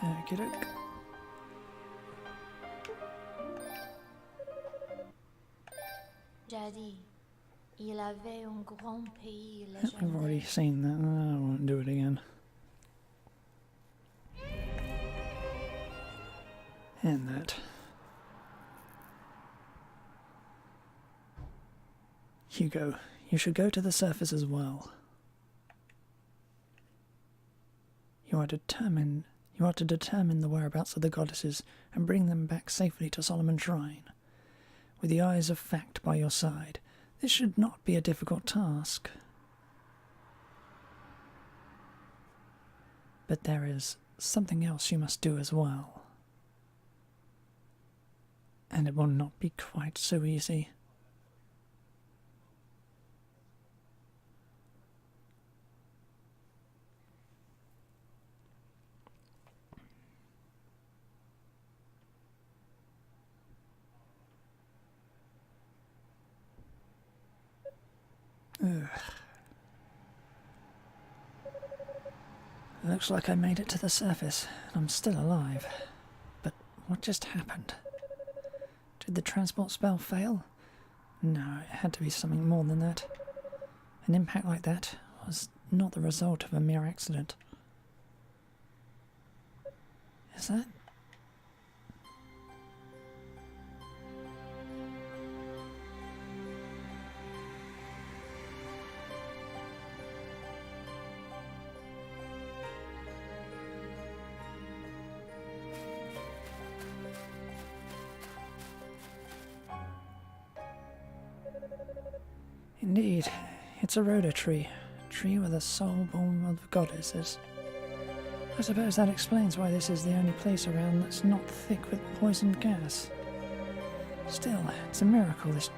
Okey doke. Jadis, il avait un grand pays I've already légendaire. seen that. I won't do it again. And that. Hugo, you should go to the surface as well. You are to determine the whereabouts of the goddesses and bring them back safely to Solomon's Shrine. With the eyes of fact by your side, this should not be a difficult task. But there is something else you must do as well. And it will not be quite so easy. Ugh. Looks like I made it to the surface, and I'm still alive. But what just happened? Did the transport spell fail? No, it had to be something more than that. An impact like that was not the result of a mere accident. Is that? Indeed, it's a rhoda tree. A tree with a soul born of the goddesses. I suppose that explains why this is the only place around that's not thick with poisoned gas. Still, it's a miracle this...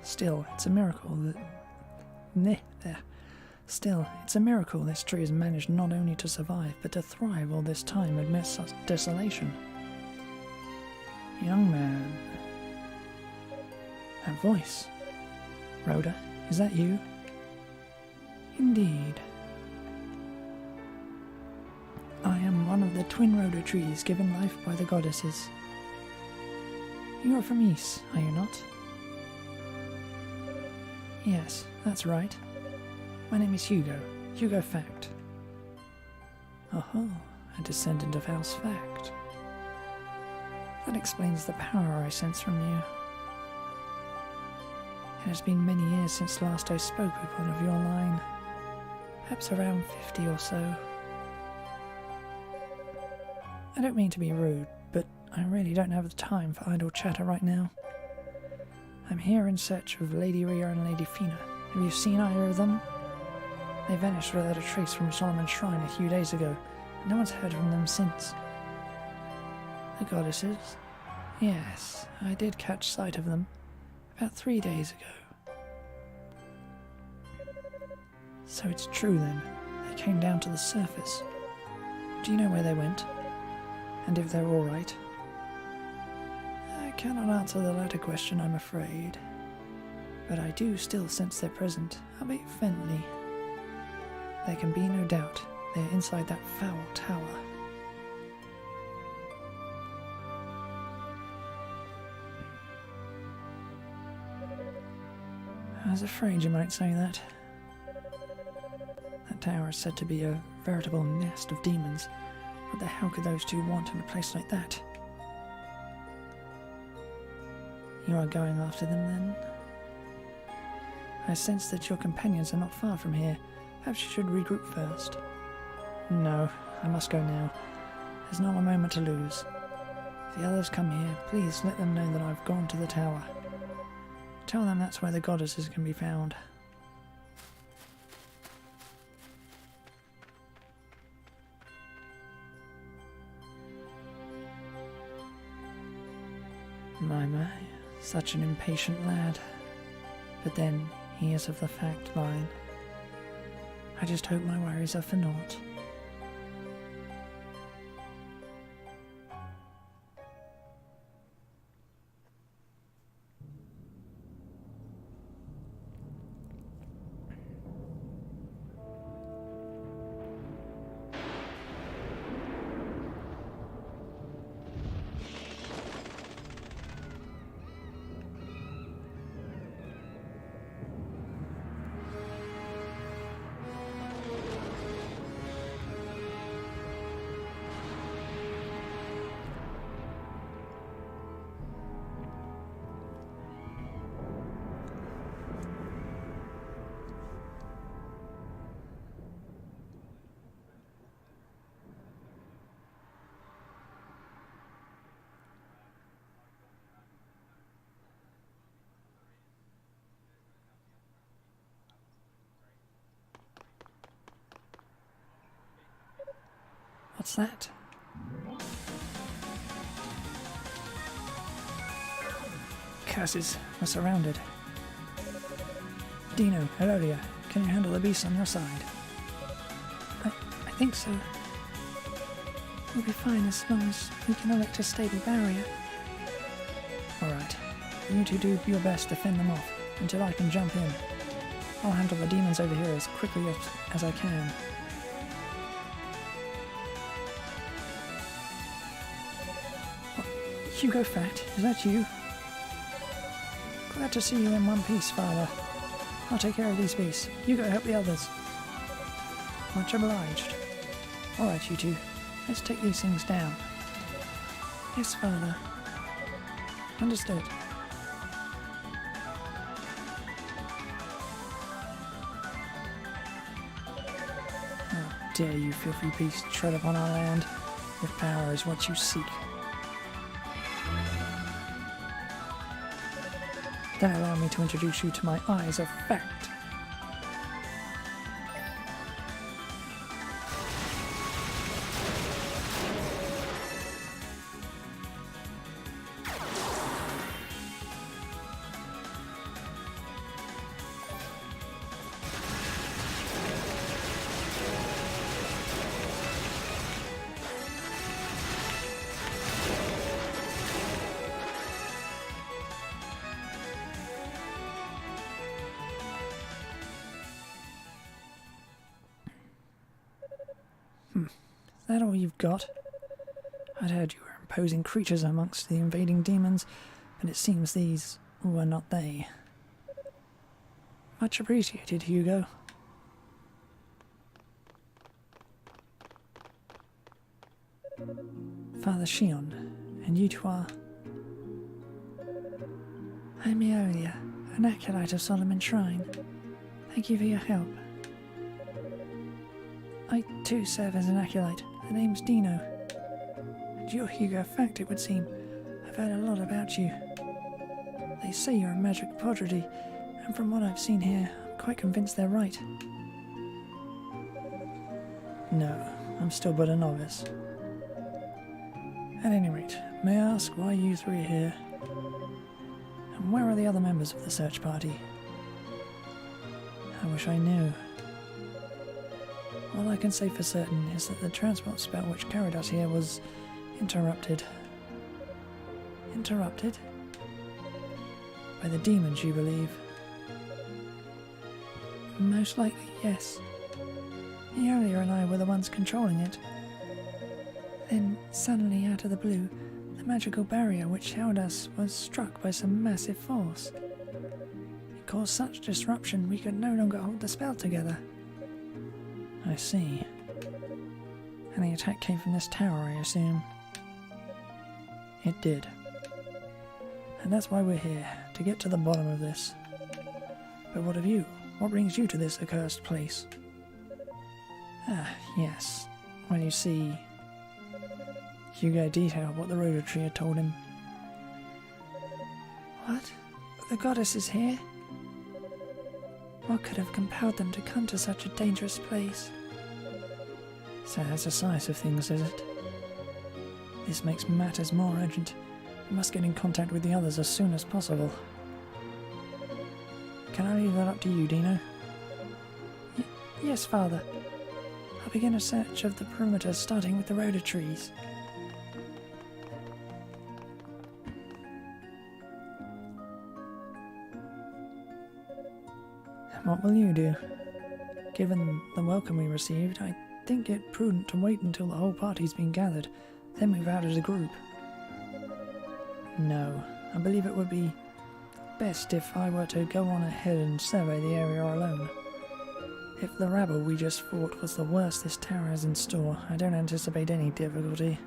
Still, it's a miracle this tree has managed not only to survive, but to thrive all this time amidst such desolation. Young man. That voice. Rhoda, is that you? Indeed. I am one of the twin rhoda trees given life by the goddesses. You are from East, are you not? Yes, that's right. My name is Hugo. Hugo Fact. Oh, a descendant of House Fact. That explains the power I sense from you. It has been many years since last I spoke with one of your line. Perhaps around 50 or so. I don't mean to be rude, but I really don't have the time for idle chatter right now. I'm here in search of Lady Rhea and Lady Fina. Have you seen either of them? They vanished without a trace from Solomon's Shrine a few days ago, and no one's heard from them since. The goddesses? Yes, I did catch sight of them. About 3 days ago. So it's true then, they came down to the surface. Do you know where they went? And if they're alright? I cannot answer the latter question, I'm afraid. But I do still sense their presence, albeit faintly. There can be no doubt they are inside that foul tower. I was afraid you might say that. That tower is said to be a veritable nest of demons. What the hell could those two want in a place like that? You are going after them then? I sense that your companions are not far from here. Perhaps you should regroup first. No, I must go now. There's not a moment to lose. If the others come here, please let them know that I've gone to the tower. Tell them that's where the goddesses can be found. My, such an impatient lad. But then, he is of the fact line. I just hope my worries are for naught. What's that? Curses, we're surrounded. Dino, Elodia, can you handle the beast on your side? I think so. We'll be fine as long as we can erect a stable barrier. Alright, you two do your best to fend them off until I can jump in. I'll handle the demons over here as quickly as I can. What? Hugo Fat, is that you? Glad to see you in one piece, Father. I'll take care of these beasts. You go help the others. Much obliged. Alright, you two. Let's take these things down. Yes, Father. Understood. How dare you, filthy beast, tread upon our land? If power is what you seek. Then allow me to introduce you to my eyes of fact. Is that all you've got? I'd heard you were imposing creatures amongst the invading demons, but it seems these were not they. Much appreciated, Hugo. Father Shion, and you two are... I'm Eolia, an acolyte of Solomon's Shrine. Thank you for your help. I too serve as an acolyte. The name's Dino. And you're Hugo Fact, it would seem. I've heard a lot about you. They say you're a magic prodigy, and from what I've seen here, I'm quite convinced they're right. No, I'm still but a novice. At any rate, may I ask why you three are here? And where are the other members of the search party? I wish I knew. All I can say for certain is that the transport spell which carried us here was interrupted. Interrupted? By the demons, you believe? Most likely, yes. Eolia and I were the ones controlling it. Then, suddenly out of the blue, the magical barrier which held us was struck by some massive force. It caused such disruption we could no longer hold the spell together. I see. And the attack came from this tower, I assume. It did. And that's why we're here, to get to the bottom of this. But what of you? What brings you to this accursed place? Ah, yes. Well, you see... Hugo detailed what the Rotary had told him. What? The goddess is here? What could have compelled them to come to such a dangerous place? So that's the size of things, is it? This makes matters more urgent. I must get in contact with the others as soon as possible. Can I leave that up to you, Dino? Yes, Father. I'll begin a search of the perimeter, starting with the rhoda trees. What will you do? Given the welcome we received, I think it prudent to wait until the whole party's been gathered, then move out as a group. No, I believe it would be best if I were to go on ahead and survey the area alone. If the rabble we just fought was the worst this tower has in store, I don't anticipate any difficulty.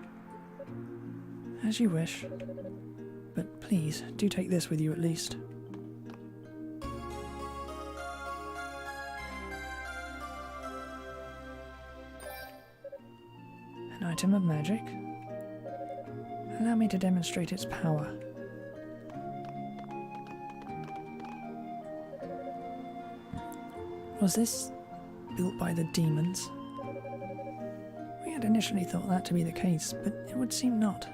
As you wish. But please, do take this with you at least. An item of magic. Allow me to demonstrate its power. Was this built by the demons? We had I'd initially thought that to be the case, but it would seem not.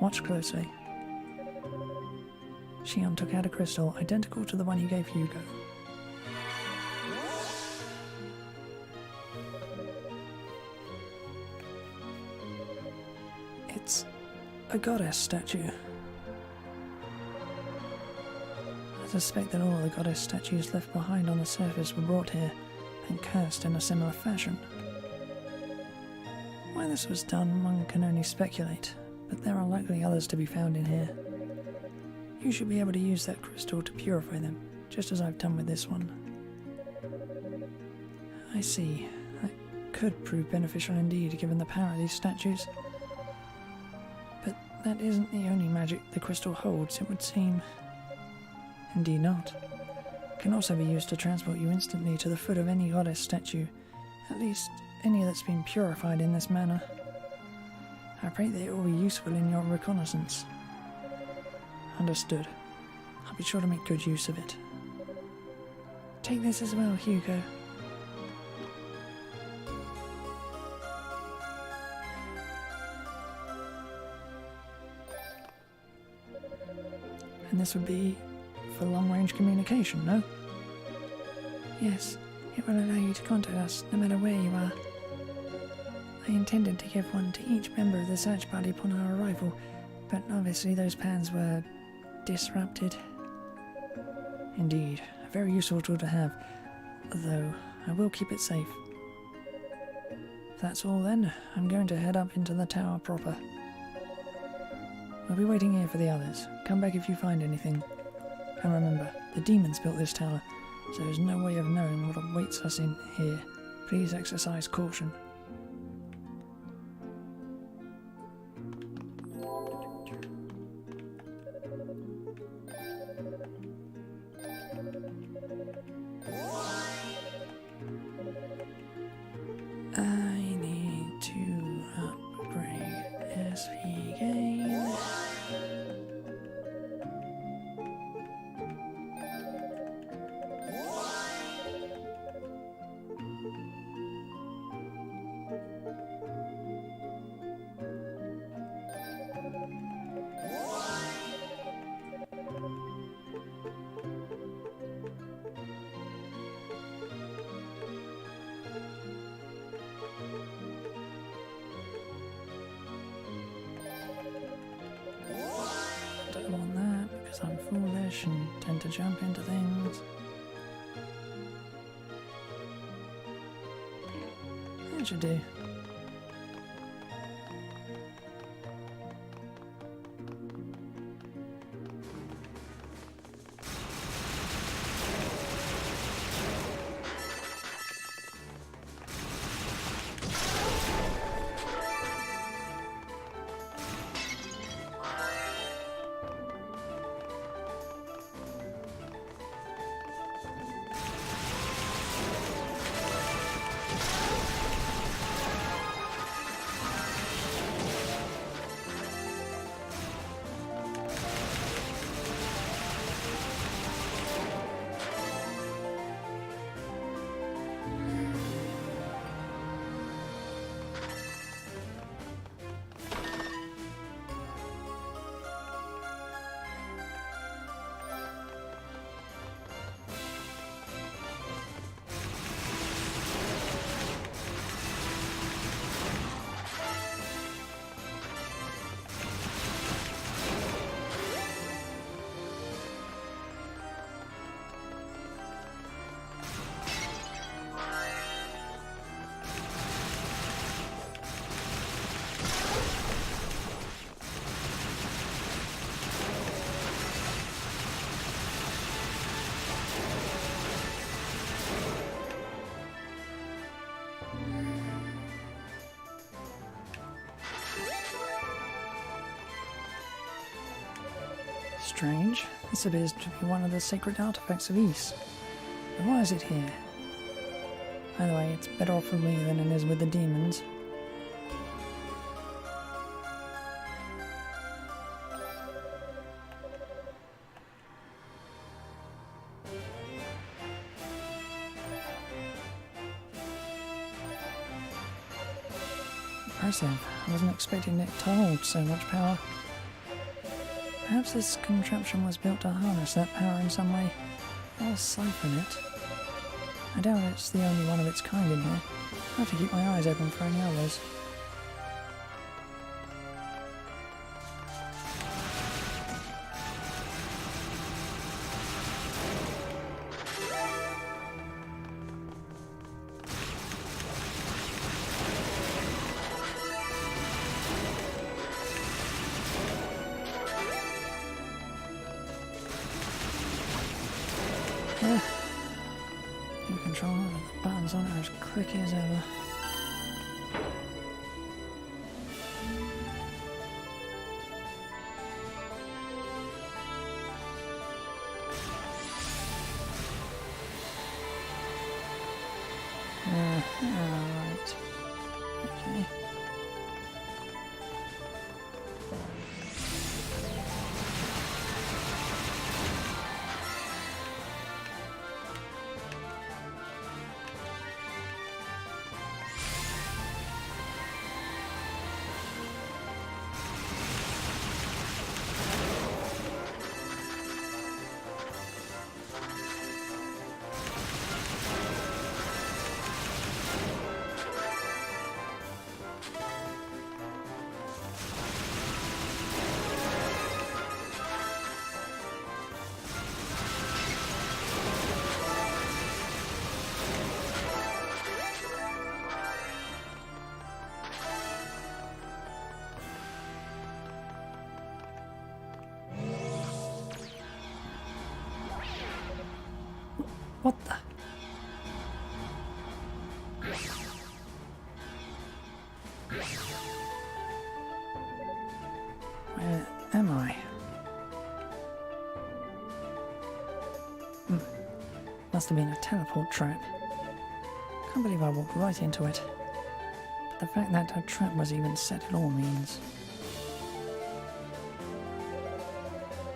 Watch closely. Xion took out a crystal identical to the one he gave Hugo. It's a goddess statue. I suspect that all the goddess statues left behind on the surface were brought here and cast in a similar fashion. Why this was done, one can only speculate, but there are likely others to be found in here. You should be able to use that crystal to purify them, just as I've done with this one. I see. That could prove beneficial indeed, given the power of these statues. But that isn't the only magic the crystal holds, it would seem. Indeed not. It can also be used to transport you instantly to the foot of any goddess statue, at least any that's been purified in this manner. I pray that it will be useful in your reconnaissance. Understood. I'll be sure to make good use of it. Take this as well, Hugo. And this would be for long-range communication, no? Yes, it will allow you to contact us no matter where you are. I intended to give one to each member of the search party upon our arrival, but obviously those plans were disrupted. Indeed, a very useful tool to have, though I will keep it safe. If that's all then, I'm going to head up into the tower proper. We'll be waiting here for the others. Come back if you find anything. And remember, the demons built this tower, so there's no way of knowing what awaits us in here. Please exercise caution. I need to upgrade SP gain. Don't want that because I'm foolish and tend to jump into things. That should do. Strange. This appears to be one of the sacred artifacts of East. But why is it here? Either way, it's better off with me than it is with the demons. impressive. I wasn't expecting it to hold so much power. Perhaps this contraption was built to harness that power in some way, or siphon it. I doubt it's the only one of its kind in here. I have to keep my eyes open for any others. New controller, the buttons on it are as clicky as ever. Right. Okay. What the? Where am I? Must have been a teleport trap. Can't believe I walked right into it. But the fact that a trap was even set at all means...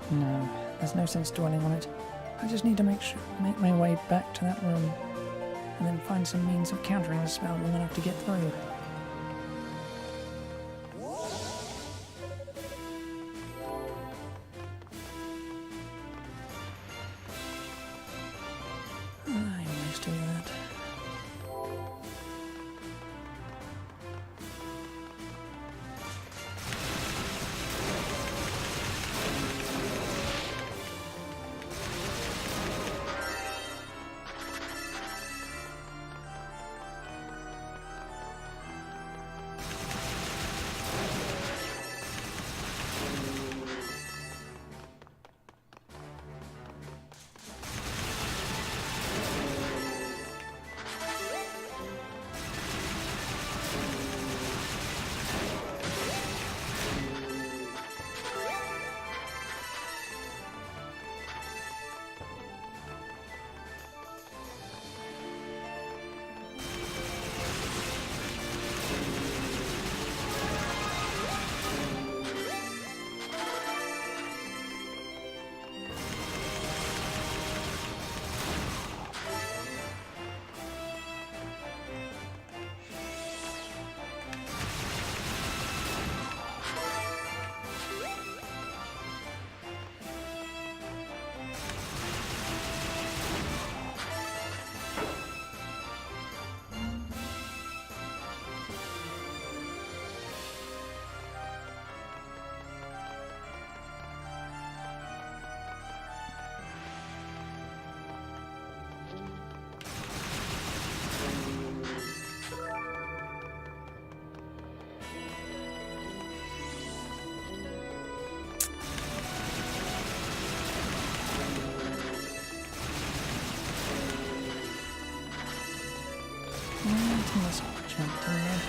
No, there's no sense dwelling on it. I just need to make my way back to that room, and then find some means of countering the spell long enough to get through. I always do that. Let's jump in there.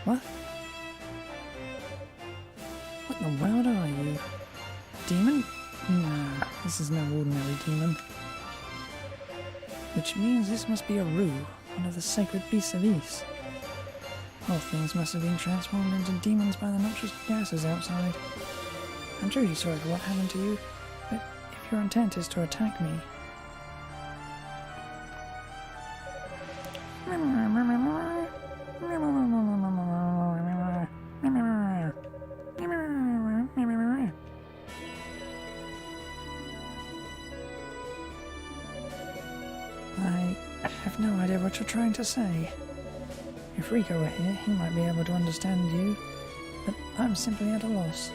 What? What in the world are you? Demon? Nah, this is no ordinary demon. Which means this must be a Rue, one of the sacred beasts of East. All things must have been transformed into demons by the noxious gases outside. I'm truly sorry for what happened to you, but if your intent is to attack me... I have no idea what you're trying to say. If Hugo were here, he might be able to understand you, but I'm simply at a loss.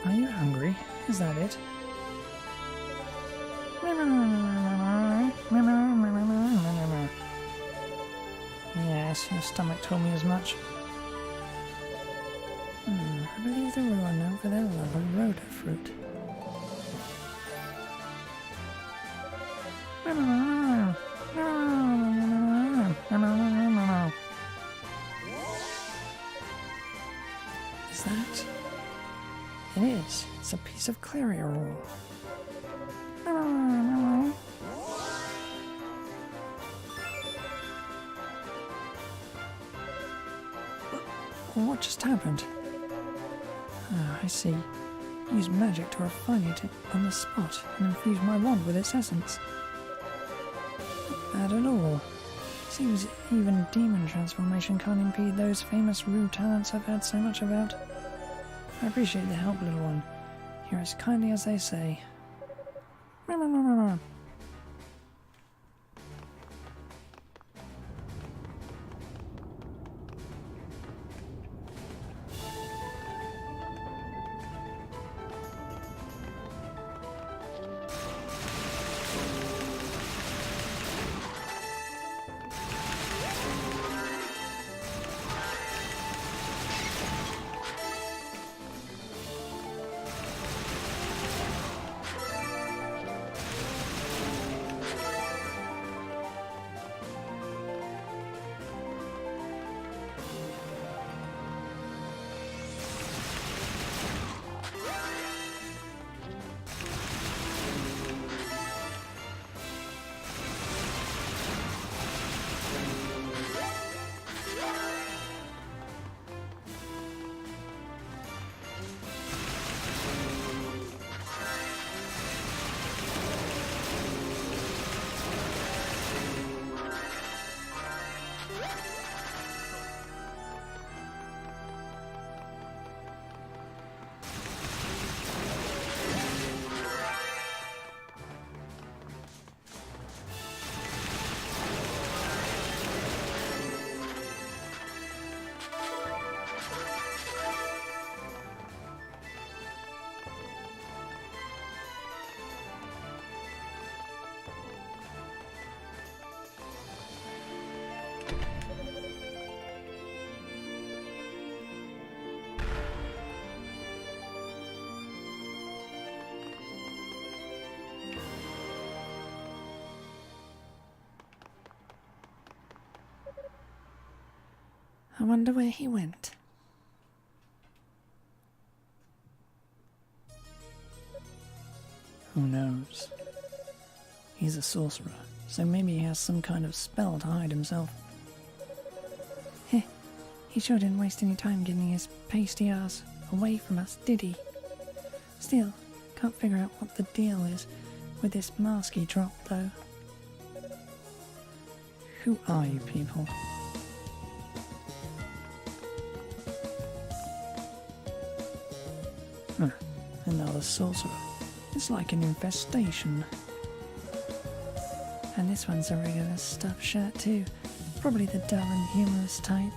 Are you hungry? Is that it? Yes, your stomach told me as much. I believe the Rue are known for their love of rhoda fruit. Is that? It is. It's a piece of clarior ore. What just happened? Ah, I see. Use magic to refine it on the spot and infuse my wand with its essence. Not bad at all. Seems even demon transformation can't impede those famous Rue talents I've heard so much about. I appreciate the help, little one. You're as kindly as they say. I wonder where he went. Who knows? He's a sorcerer, so maybe he has some kind of spell to hide himself. Heh, he sure didn't waste any time getting his pasty ass away from us, did he? Still, can't figure out what the deal is with this mask he dropped, though. Who are you people? Another sorcerer. It's like an infestation. And this one's a regular stuffed shirt too. Probably the dull and humorless type.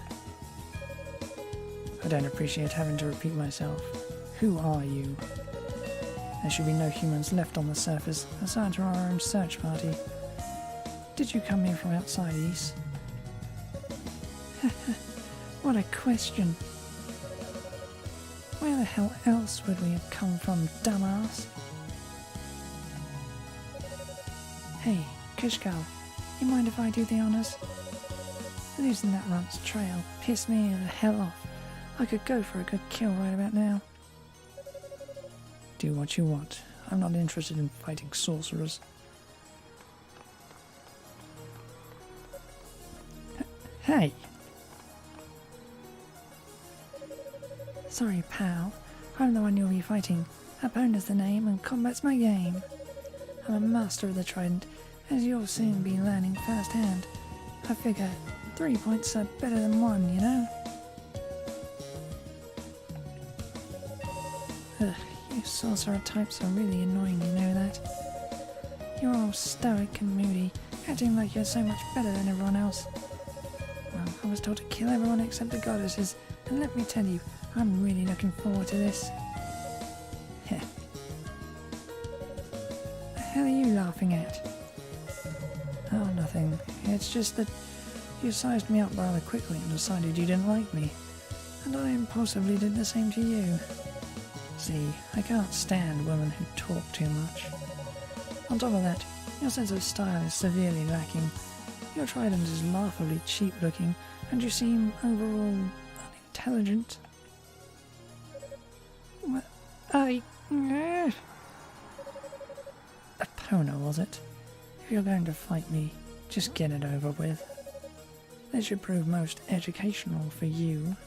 I don't appreciate having to repeat myself. Who are you? There should be no humans left on the surface, aside from our own search party. Did you come here from outside East? What a question. Where the hell else would we have come from, dumbass? Hey, Kishgal, you mind if I do the honours? Losing that runt's trail pissed me the hell off. I could go for a good kill right about now. Do what you want. I'm not interested in fighting sorcerers. Hey! Sorry, pal. I'm the one you'll be fighting. Opponent's the name and combat's my game. I'm a master of the trident, as you'll soon be learning firsthand. I figure 3 points are better than 1, you know? Ugh, you sorcerer types are really annoying, you know that? You're all stoic and moody, acting like you're so much better than everyone else. Well, I was told to kill everyone except the goddesses, and let me tell you, I'm really looking forward to this. Heh. The hell are you laughing at? Oh, nothing. It's just that you sized me up rather quickly and decided you didn't like me. And I impulsively did the same to you. See, I can't stand women who talk too much. On top of that, your sense of style is severely lacking. Your trident is laughably cheap looking, and you seem overall unintelligent. What? Epona, was it? If you're going to fight me, just get it over with. This should prove most educational for you.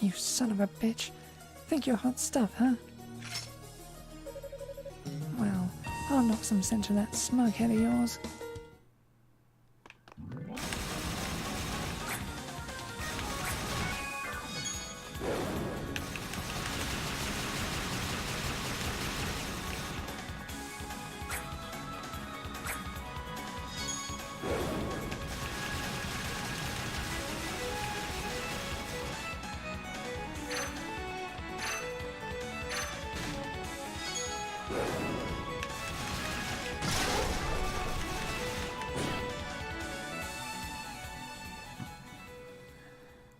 You son of a bitch. Think you're hot stuff, huh? Well, I'll knock some sense to that smug head of yours.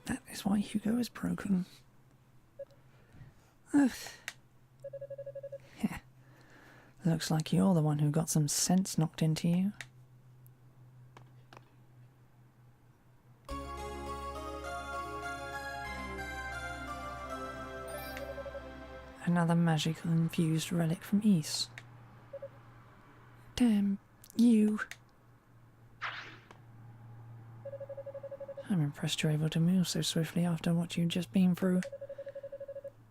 That is why Hugo is broken. Ugh. Yeah. Looks like you're the one who got some sense knocked into you. Another magical infused relic from East. Damn you. I'm impressed you're able to move so swiftly after what you've just been through.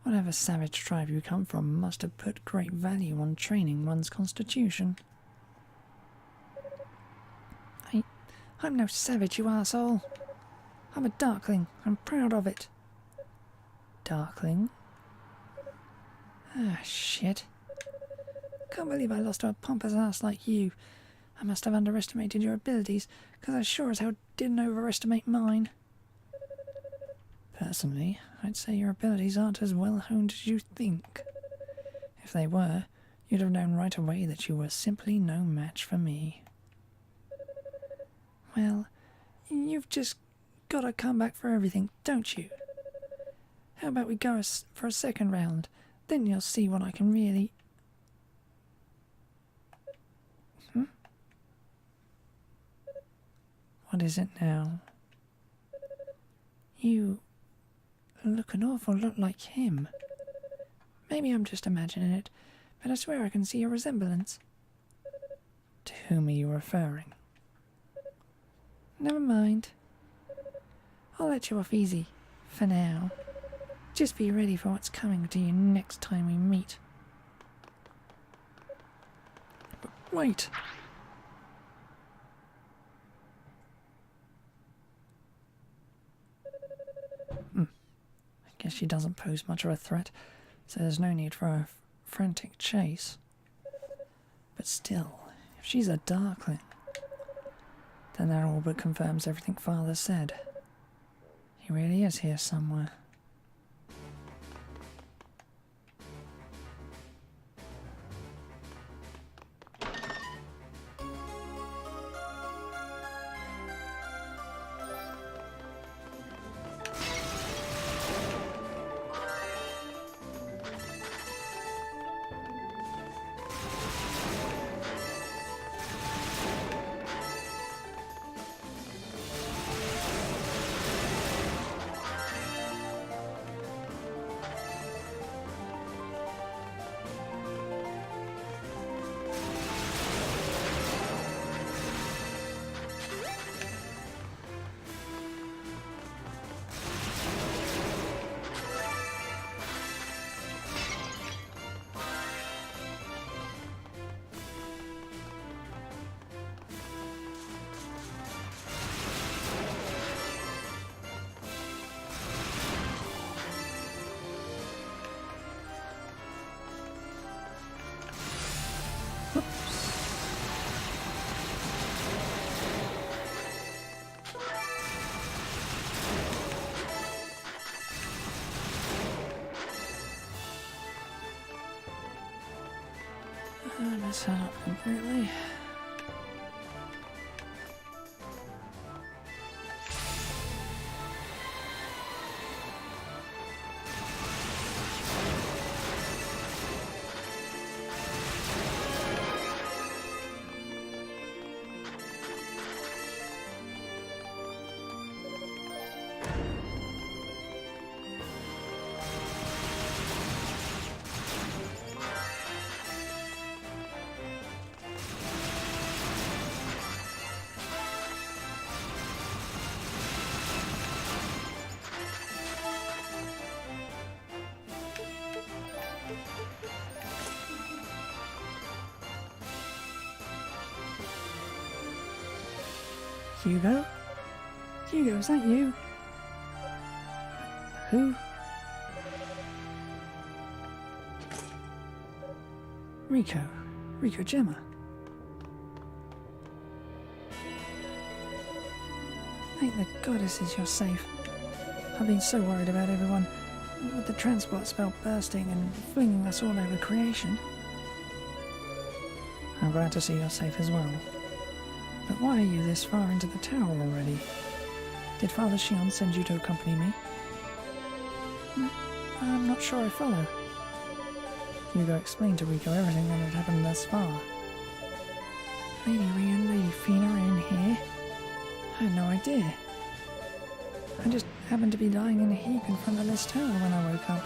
Whatever savage tribe you come from must have put great value on training one's constitution. I'm no savage, you arsehole. I'm a darkling. I'm proud of it. Darkling? Ah, shit. Can't believe I lost to a pompous ass like you. I must have underestimated your abilities, because I sure as hell didn't overestimate mine. Personally, I'd say your abilities aren't as well honed as you think. If they were, you'd have known right away that you were simply no match for me. Well, you've just got to come back for everything, don't you? How about we go for a second round? Then you'll see what I can really... What is it now? You look an awful lot like him. Maybe I'm just imagining it, but I swear I can see a resemblance. To whom are you referring? Never mind. I'll let you off easy, for now. Just be ready for what's coming to you next time we meet. But wait! I guess she doesn't pose much of a threat, so there's no need for a frantic chase. But still, if she's a Darkling, then that all but confirms everything Father said. He really is here somewhere. I messed that up completely. Hugo? Hugo, is that you? Who? Rico. Rico Gemma. Thank the goddesses you're safe. I've been so worried about everyone, with the transport spell bursting and flinging us all over creation. I'm glad to see you're safe as well. But why are you this far into the tower already? Did Father Shion send you to accompany me? I'm not sure I follow. Hugo explained to Rico everything that had happened thus far. Lady Rhea and Lady Fina are in here? I had no idea. I just happened to be lying in a heap in front of this tower when I woke up.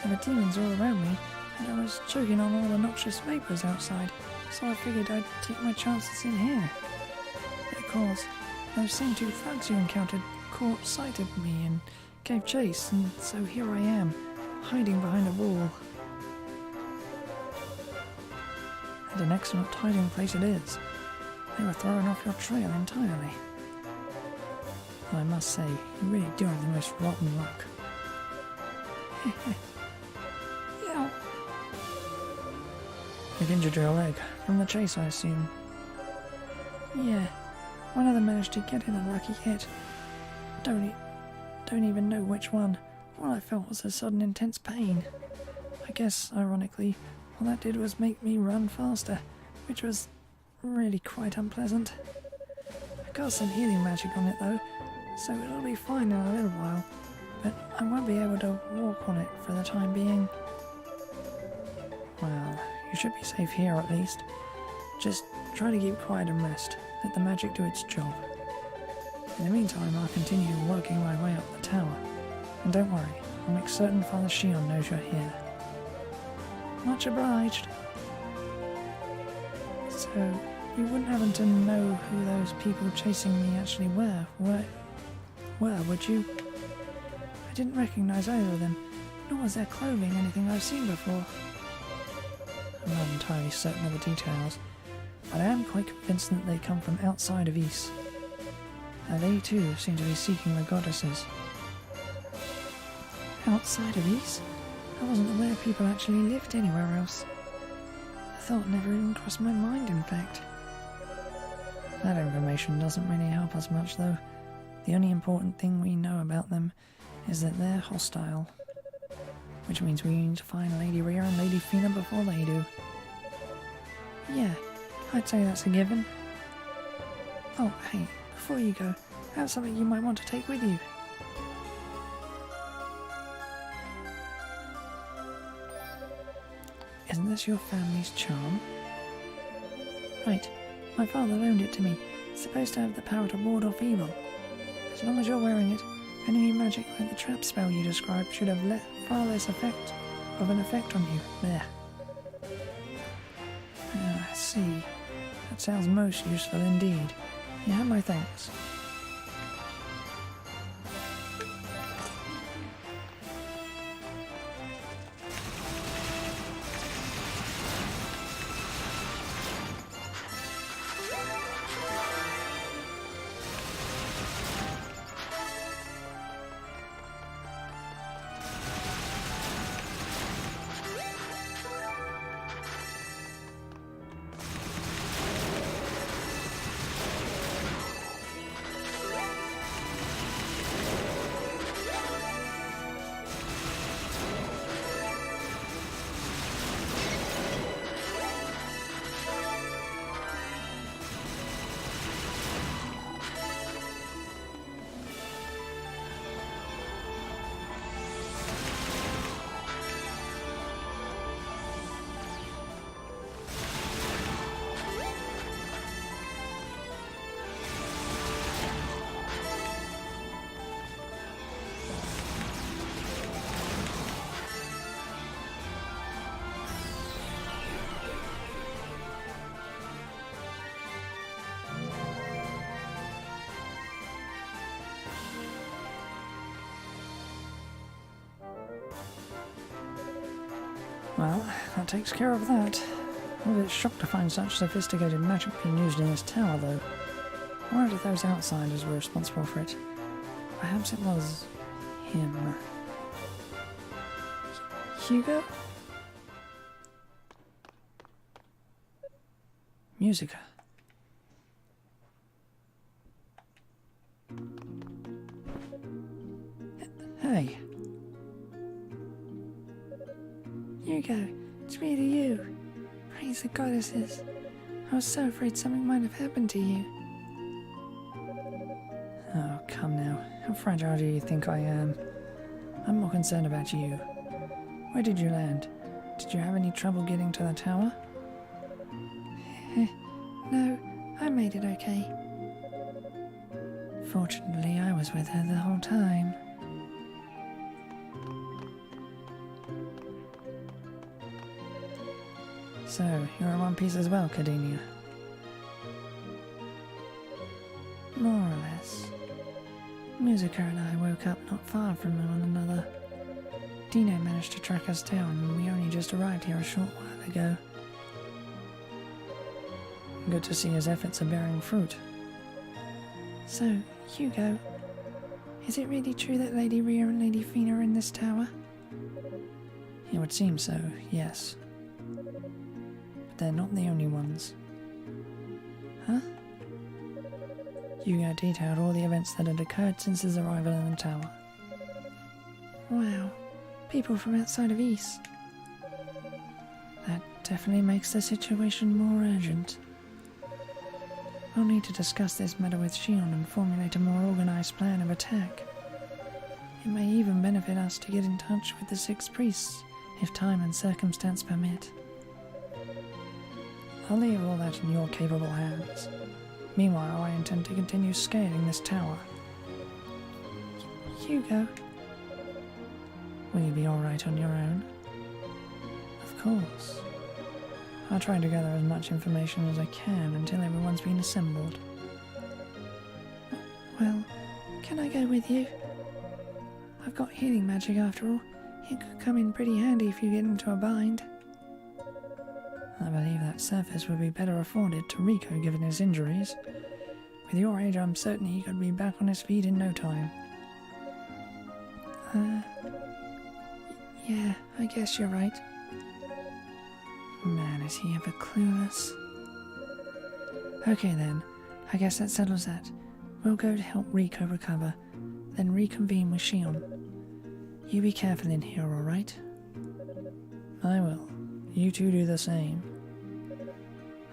There were demons all around me, and I was choking on all the noxious vapours outside, so I figured I'd take my chances in here. But of course, those same two thugs you encountered caught sight of me and gave chase, and so here I am, hiding behind a wall. And an excellent hiding place it is. They were thrown off your trail entirely. Well, I must say, you really do have the most rotten luck. Yeah. You've injured your leg. From the chase, I assume. Yeah. One of them managed to get in a lucky hit. Don't even know which one. All I felt was a sudden intense pain. I guess, ironically, all that did was make me run faster, which was really quite unpleasant. I got some healing magic on it though, so it'll be fine in a little while, but I won't be able to walk on it for the time being. Well, you should be safe here at least. Just try to keep quiet and rest. Let the magic do its job. In the meantime, I'll continue working my way up the tower. And don't worry, I'll make certain Father Shion knows you're here. Much obliged. So, you wouldn't happen to know who those people chasing me actually were, would you? I didn't recognize either of them, nor was their clothing anything I've seen before. I'm not entirely certain of the details, but I am quite convinced that they come from outside of Ys. They too seem to be seeking the goddesses. Outside of Ys? I wasn't aware people actually lived anywhere else. The thought never even crossed my mind, in fact. That information doesn't really help us much, though. The only important thing we know about them is that they're hostile. Which means we need to find Lady Rhea and Lady Fina before they do. Yeah, I'd say that's a given. Oh, hey, before you go, I have something you might want to take with you. Isn't this your family's charm? Right, my father loaned it to me. It's supposed to have the power to ward off evil. As long as you're wearing it, enemy magic like the trap spell you described should have far less of an effect on you. There. I see. That sounds most useful indeed. You have my thanks. Well, that takes care of that. I'm a bit shocked to find such sophisticated magic being used in this tower, though. I wonder if those outsiders were responsible for it. Perhaps it was him. Hugo? Musica. Hey. Hugo, it's really you. Praise the goddesses. I was so afraid something might have happened to you. Oh, come now. How fragile do you think I am? I'm more concerned about you. Where did you land? Did you have any trouble getting to the tower? No, I made it okay. Fortunately, I was with her the whole time. So, you're in one piece as well, Cardinia? More or less. Musica and I woke up not far from one another. Dino managed to track us down, and we only just arrived here a short while ago. Good to see his efforts are bearing fruit. So, Hugo, is it really true that Lady Rhea and Lady Fina are in this tower? It would seem so, yes. But they're not the only ones. Huh? Hugo detailed all the events that had occurred since his arrival in the tower. Wow, people from outside of Ys. That definitely makes the situation more urgent. We'll need to discuss this matter with Shion and formulate a more organized plan of attack. It may even benefit us to get in touch with the 6 priests, if time and circumstance permit. I'll leave all that in your capable hands. Meanwhile, I intend to continue scaling this tower. Hugo, will you be alright on your own? Of course. I'll try to gather as much information as I can until everyone's been assembled. Well, can I go with you? I've got healing magic after all. It could come in pretty handy if you get into a bind. I believe that service would be better afforded to Rico given his injuries. With your age, I'm certain he could be back on his feet in no time. Yeah, I guess you're right. Man, is he ever clueless. Okay then, I guess that settles that. We'll go to help Rico recover, then reconvene with Shion. You be careful in here, alright? I will. You two do the same.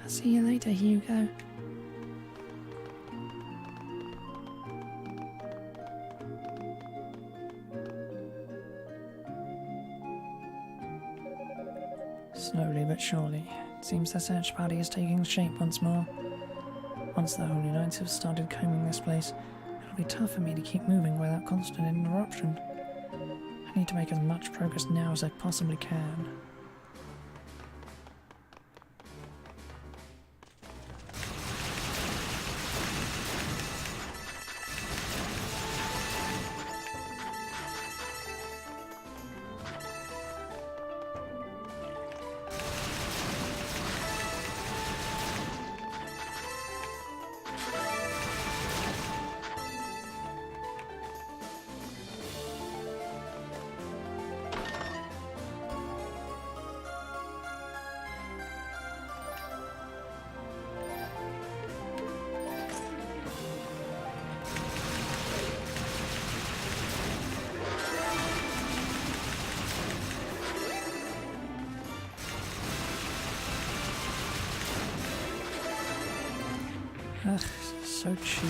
I'll see you later, Hugo. Slowly but surely, it seems the search party is taking shape once more. Once the Holy Knights have started combing this place, it'll be tough for me to keep moving without constant interruption. I need to make as much progress now as I possibly can. Ugh, so cheap.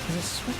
There's a switch.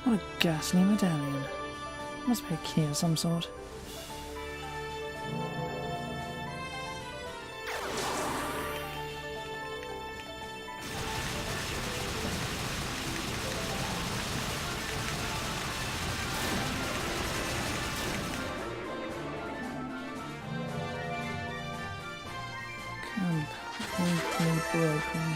What a ghastly medallion. Must be a key of some sort. Completely broken.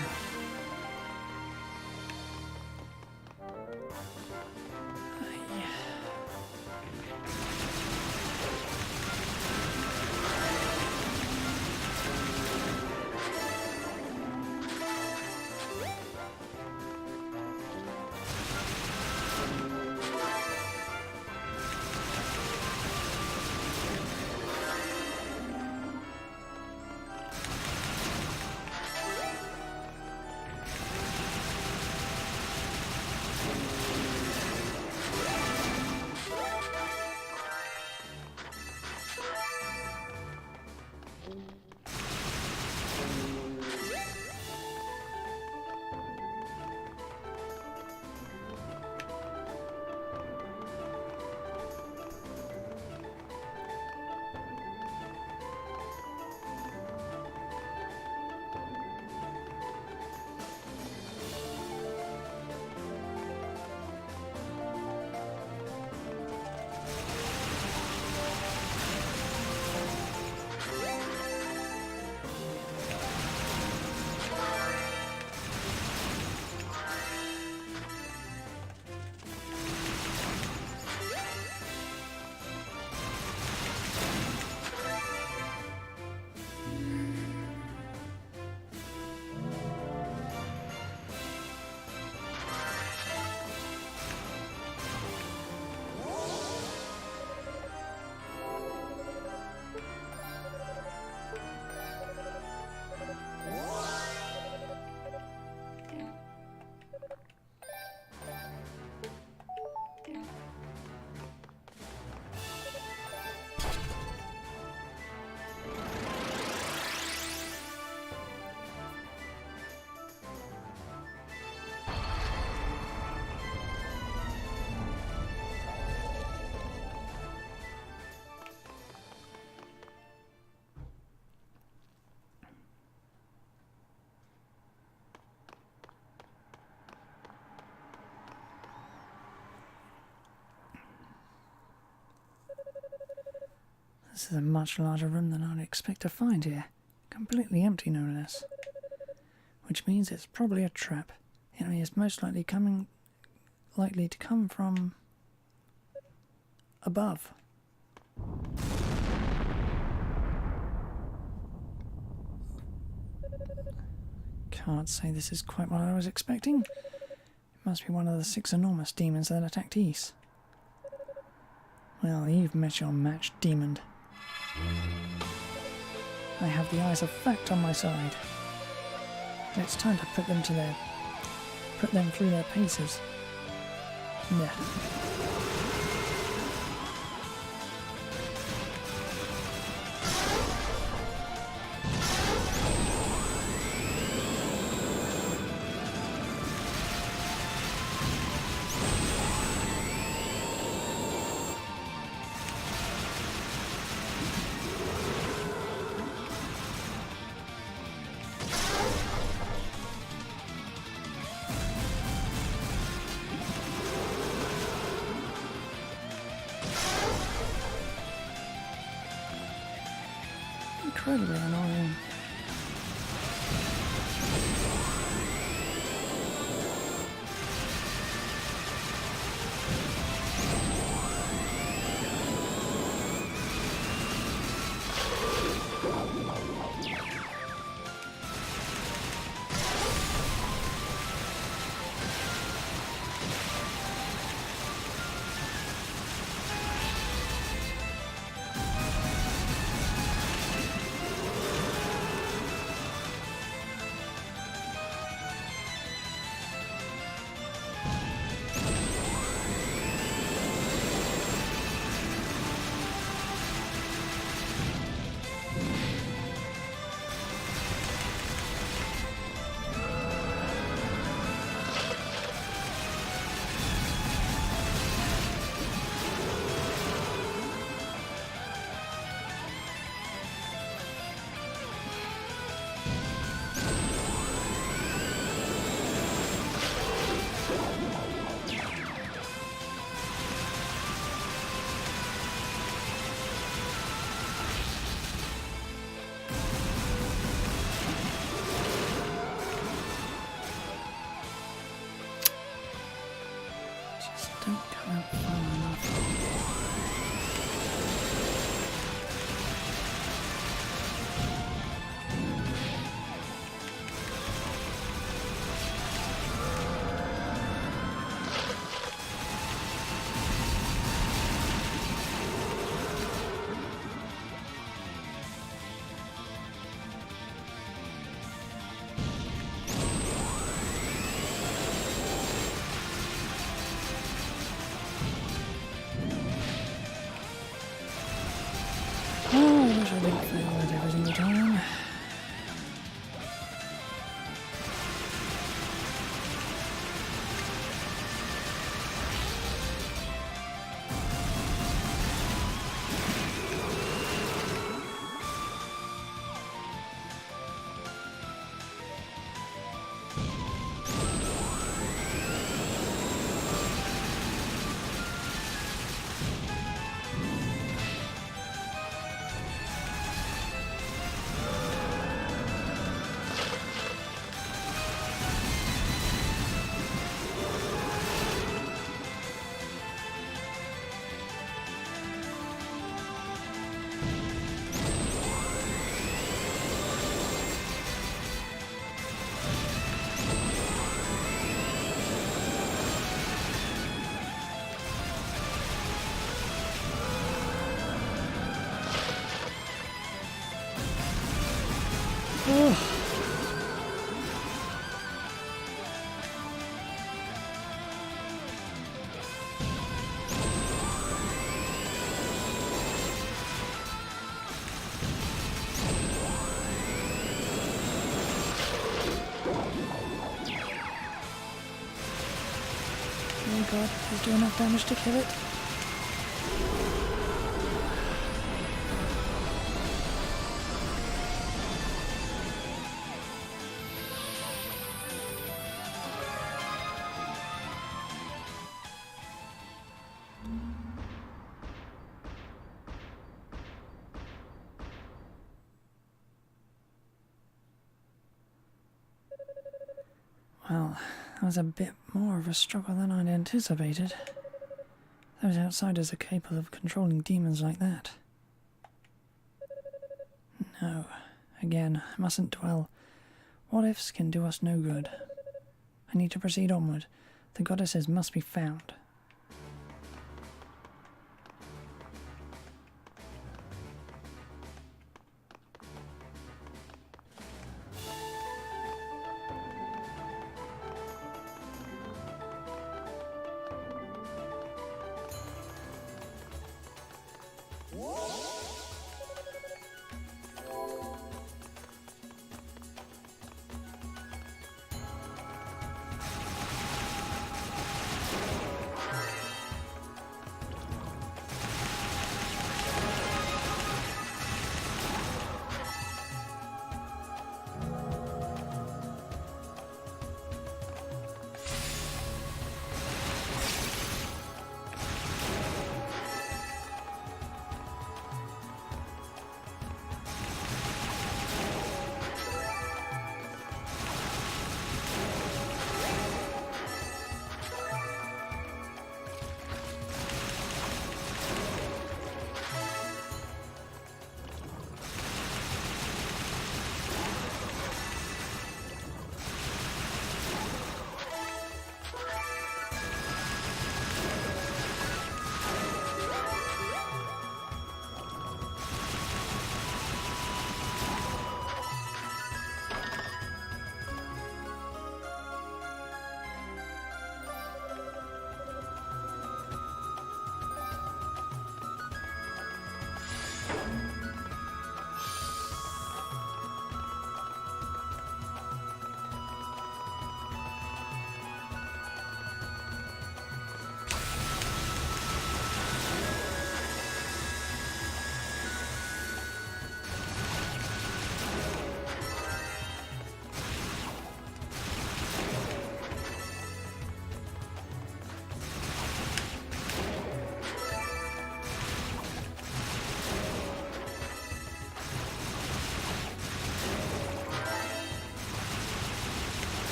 This is a much larger room than I'd expect to find here. Completely empty, no less. Which means it's probably a trap. The enemy is most likely to come from above. Can't say this is quite what I was expecting. It must be one of the 6 enormous demons that attacked East. Well, you've met your match, demon. I have the eyes of fact on my side. And it's time to put them through their paces. Yeah. Incredibly annoying. Don't come out far enough. Oh, I wish I didn't fail that every single time. Oh. Oh god, please do enough damage to kill it. Well, that was a bit more of a struggle than I'd anticipated. Those outsiders are capable of controlling demons like that. No. Again, I mustn't dwell. What ifs can do us no good. I need to proceed onward. The goddesses must be found.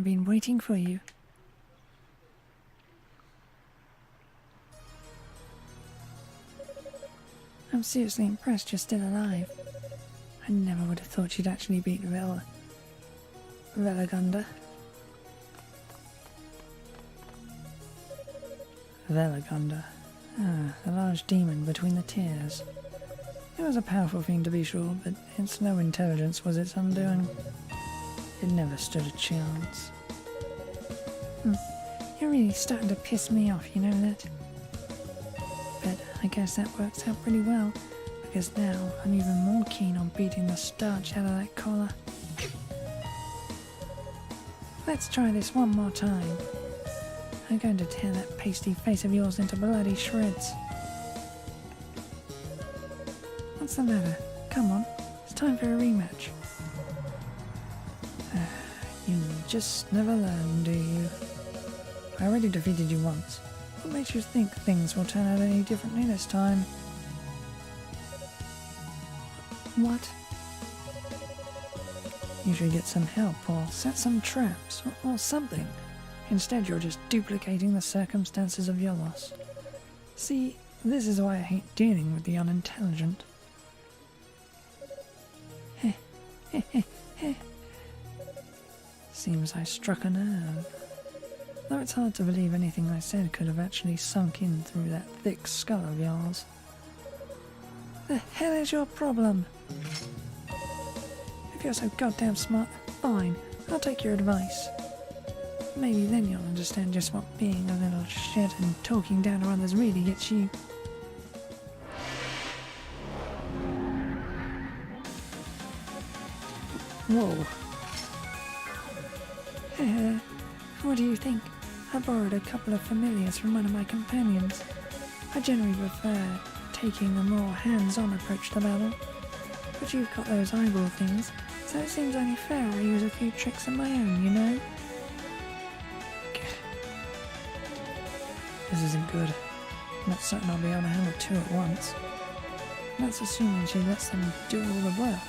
been waiting for you. I'm seriously impressed you're still alive. I never would have thought you'd actually beat Velagunda. Velagunda. Ah, the large demon between the tears. It was a powerful thing to be sure, but its low intelligence was its undoing. It never stood a chance. You're really starting to piss me off, you know that? But I guess that works out pretty well, because now I'm even more keen on beating the starch out of that collar. Let's try this one more time. I'm going to tear that pasty face of yours into bloody shreds. What's the matter? Come on, it's time for a rematch. You just never learn, do you? I already defeated you once. What makes you think things will turn out any differently this time? What? You should get some help or set some traps or something. Instead, you're just duplicating the circumstances of your loss. See, this is why I hate dealing with the unintelligent. Seems I struck a nerve. Though it's hard to believe anything I said could have actually sunk in through that thick skull of yours. The hell is your problem? If you're so goddamn smart, fine, I'll take your advice. Maybe then you'll understand just what being a little shit and talking down to others really gets you. Whoa. What do you think? I borrowed a couple of familiars from one of my companions. I generally prefer taking a more hands-on approach to battle. But you've got those eyeball things, so it seems only fair I use a few tricks of my own, you know? This isn't good. I'm not certain I'll be able to handle two at once. That's assuming she lets them do all the work.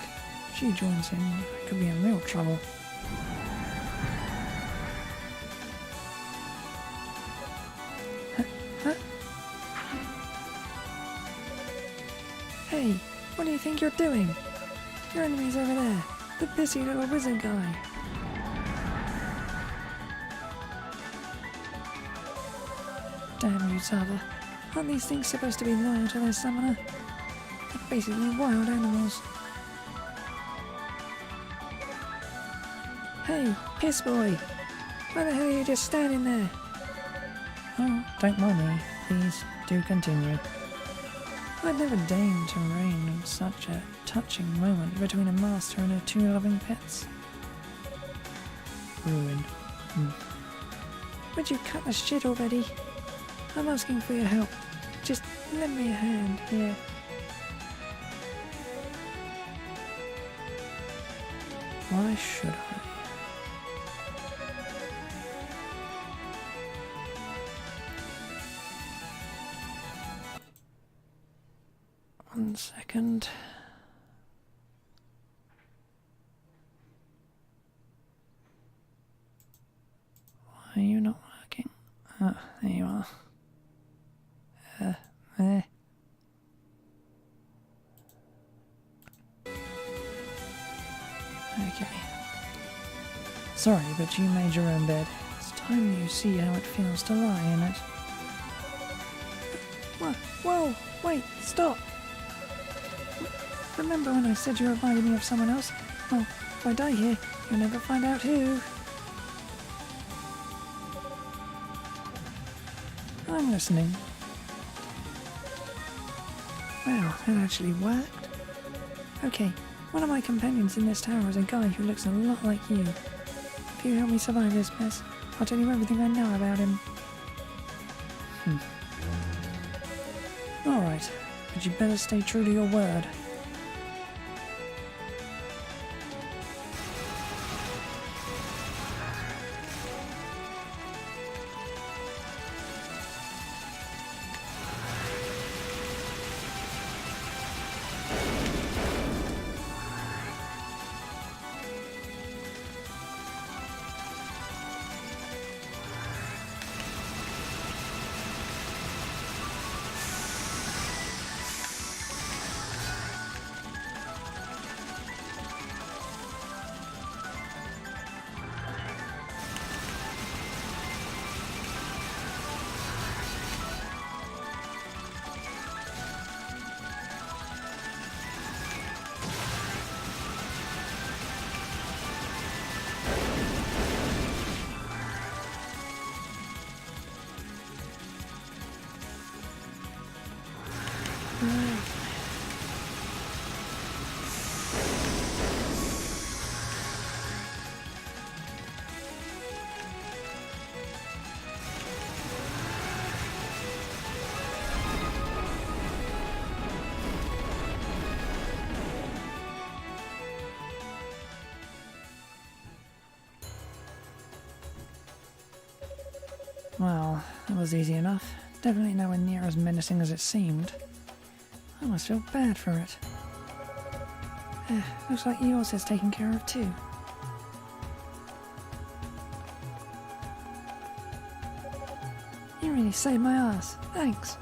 If she joins in, I could be in real trouble. Huh? Hey, what do you think you're doing? Your enemy's over there, the pissy little wizard guy. Damn you, Zava. Aren't these things supposed to be loyal to their summoner? They're basically wild animals. Hey, piss boy! Why the hell are you just standing there? Oh, don't mind me. Please, do continue. I'd never deigned to reign in such a touching moment between a master and her two loving pets. Ruined. Would you cut the shit already? I'm asking for your help. Just lend me a hand here. Why should I? One second. Why are you not working? Oh, there you are. There. Okay. Sorry, but you made your own bed. It's time you see how it feels to lie in it. Whoa! Wait! Stop! Remember when I said you reminded me of someone else? Well, if I die here, you'll never find out who. I'm listening. Wow, that actually worked. Okay, one of my companions in this tower is a guy who looks a lot like you. If you help me survive this mess, I'll tell you everything I know about him. Alright, but you better stay true to your word. Well, that was easy enough. Definitely nowhere near as menacing as it seemed. I almost feel bad for it. Looks like yours is taken care of too. You really saved my ass. Thanks.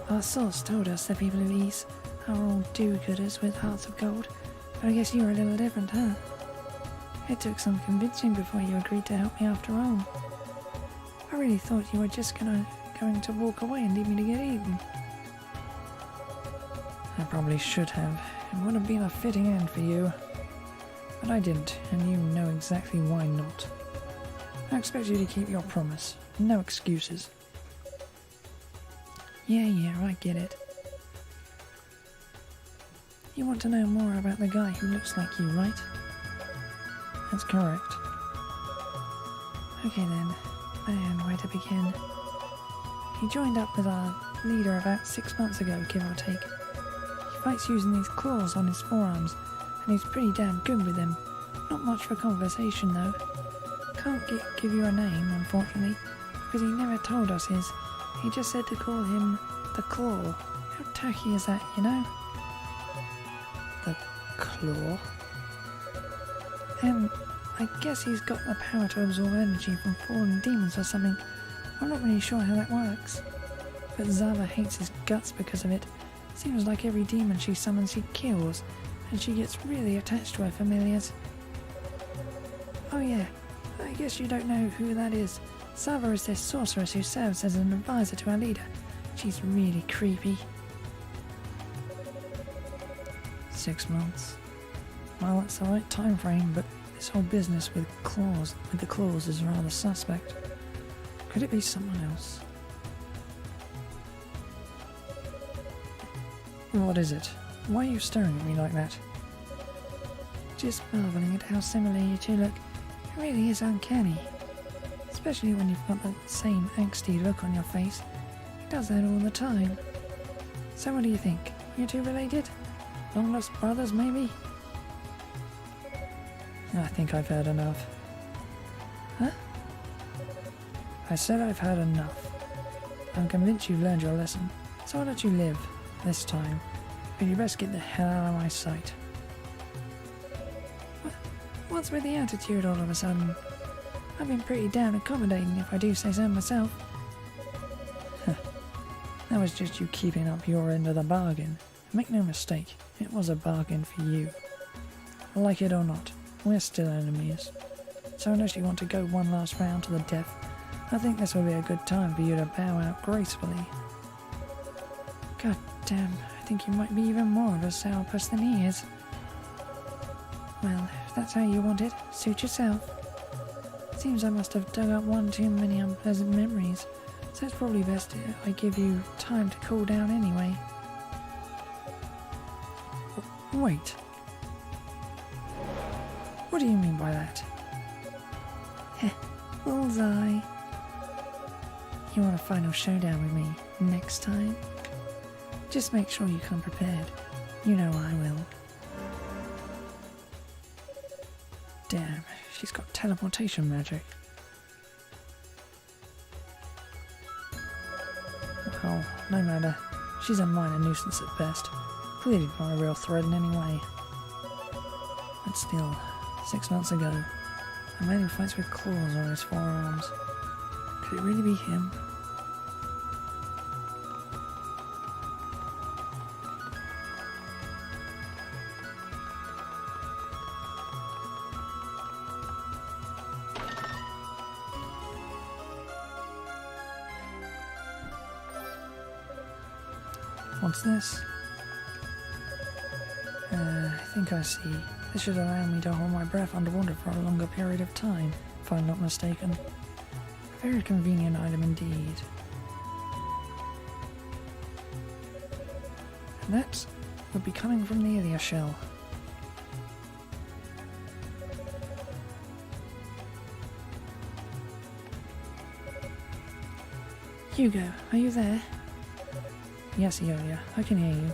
Our source told us the people of East are all do-gooders with hearts of gold, but I guess you were a little different, huh? It took some convincing before you agreed to help me after all. I really thought you were just going to walk away and leave me to get eaten. I probably should have. It would have been a fitting end for you. But I didn't, and you know exactly why not. I expect you to keep your promise. No excuses. Yeah, I get it. You want to know more about the guy who looks like you, right? That's correct. Okay then. And where to begin? He joined up with our leader about 6 months ago, give or take. He fights using these claws on his forearms, and he's pretty damn good with them. Not much for conversation though. Can't give you a name, unfortunately, because he never told us his. He just said to call him the Claw. How tacky is that, you know? The Claw? And I guess he's got the power to absorb energy from fallen demons or something. I'm not really sure how that works. But Zava hates his guts because of it. Seems like every demon she summons he kills, and she gets really attached to her familiars. Oh yeah, I guess you don't know who that is. Zava is this sorceress who serves as an advisor to our leader. She's really creepy. 6 months. Well, that's the right time frame, but this whole business with the claws is rather suspect. Could it be someone else? What is it? Why are you staring at me like that? Just marvelling at how similar you two look. It really is uncanny. Especially when you've got the same angsty look on your face. He does that all the time. So what do you think? You two related? Long lost brothers, maybe? I think I've heard enough. Huh? I said I've heard enough. I'm convinced you've learned your lesson, so I'll let you live, this time. But you best get the hell out of my sight. What's with the attitude all of a sudden? I've been pretty damn accommodating, if I do say so myself. That was just you keeping up your end of the bargain. Make no mistake, it was a bargain for you. Like it or not, we're still enemies. So unless you want to go one last round to the death, I think this will be a good time for you to bow out gracefully. God damn, I think you might be even more of a sourpuss than he is. Well, if that's how you want it, suit yourself. Seems I must have dug up one too many unpleasant memories, so it's probably best I give you time to cool down anyway. Wait. What do you mean by that? Heh, bullseye. You want a final showdown with me next time? Just make sure you come prepared. You know I will. Damn, she's got teleportation magic. Well, no matter. She's a minor nuisance at best. Clearly not a real threat in any way. But still, 6 months ago, a man who fights with claws on his forearms. Could it really be him? What's this? I think I see. This should allow me to hold my breath underwater for a longer period of time, if I'm not mistaken. A very convenient item indeed. That would be coming from the Ilia shell. Hugo, are you there? Yes, Ilia, I can hear you.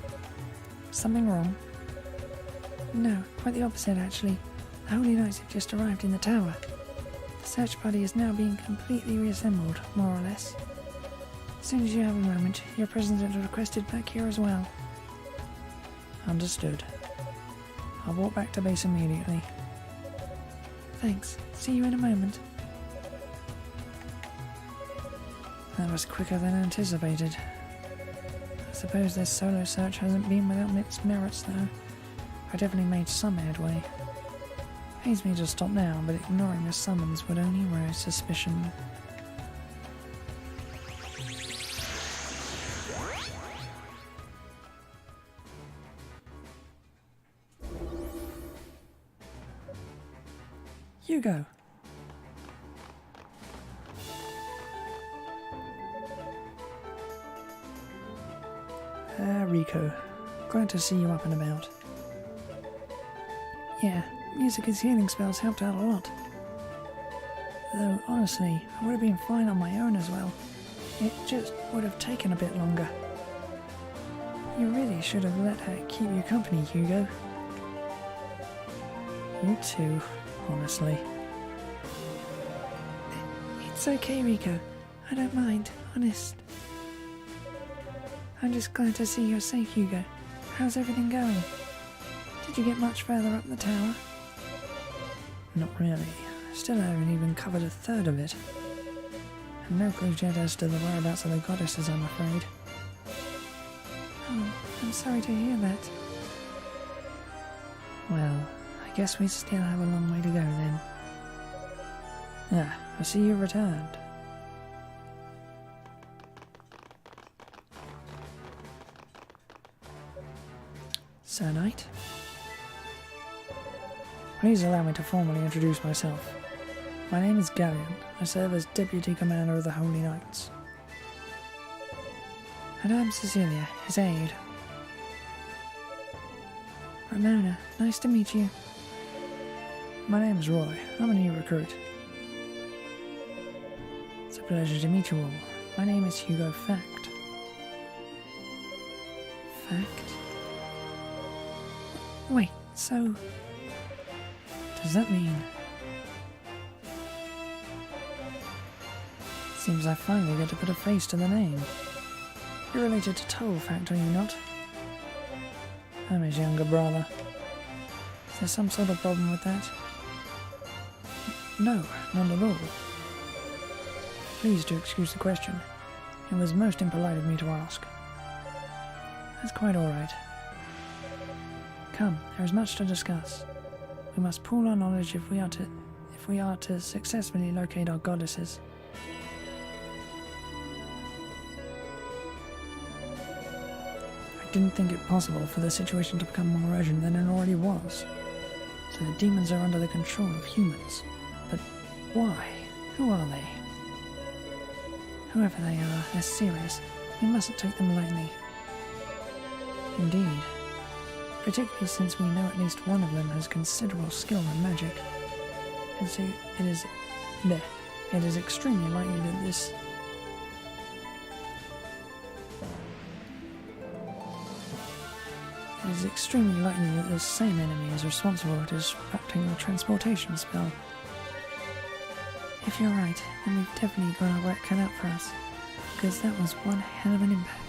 Something wrong? No, quite the opposite actually. The Holy Knights have just arrived in the tower. The search party is now being completely reassembled, more or less. As soon as you have a moment, your presence is requested back here as well. Understood. I'll walk back to base immediately. Thanks. See you in a moment. That was quicker than anticipated. I suppose this solo search hasn't been without its merits though. I definitely made some headway. Pains me to stop now, but ignoring the summons would only raise suspicion. Hugo! Rico. Glad to see you up and about. Yeah, music and healing spells helped out a lot. Though, honestly, I would have been fine on my own as well. It just would have taken a bit longer. You really should have let her keep you company, Hugo. You too, honestly. It's okay, Rico. I don't mind, honest. I'm just glad to see you're safe, Hugo. How's everything going? Did you get much further up the tower? Not really. Still haven't even covered a third of it. And no clue yet as to the whereabouts of the goddesses, I'm afraid. Oh, I'm sorry to hear that. Well, I guess we still have a long way to go then. Ah, I see you returned. Sir Knight? Please allow me to formally introduce myself. My name is Galleon. I serve as Deputy Commander of the Holy Knights. And I'm Cecilia, his aide. Ramona, nice to meet you. My name's Roy. I'm a new recruit. It's a pleasure to meet you all. My name is Hugo Fact. Fact? Wait, so... does that mean... Seems I finally get to put a face to the name. You're related to Toll Fact, are you not? I'm his younger brother. Is there some sort of problem with that? No, none at all. Please do excuse the question. It was most impolite of me to ask. That's quite alright. Come, there is much to discuss. We must pool our knowledge if we are to successfully locate our goddesses. I didn't think it possible for the situation to become more urgent than it already was. So the demons are under the control of humans. But why? Who are they? Whoever they are, they're serious. We mustn't take them lightly. Indeed. Particularly since we know at least one of them has considerable skill in magic. And so it is extremely likely that this... It is extremely likely that this same enemy is responsible for disrupting the transportation spell. If you're right, then we've definitely got our work cut out for us, because that was one hell of an impact.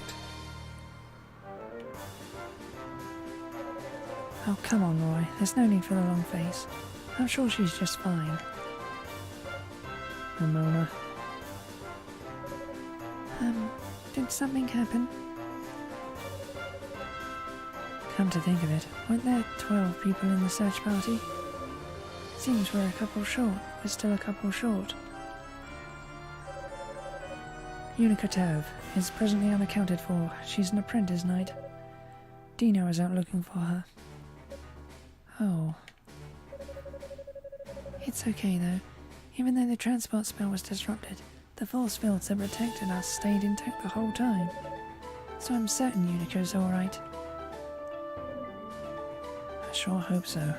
Oh, come on, Roy. There's no need for the long face. I'm sure she's just fine. Ramona. Did something happen? Come to think of it, weren't there 12 people in the search party? Seems we're a couple short. We're still a couple short. Unica Tove is presently unaccounted for. She's an apprentice knight. Dino is out looking for her. Oh. It's okay though. Even though the transport spell was disrupted, the force fields that protected us stayed intact the whole time. So I'm certain Unica's alright. sure hope so.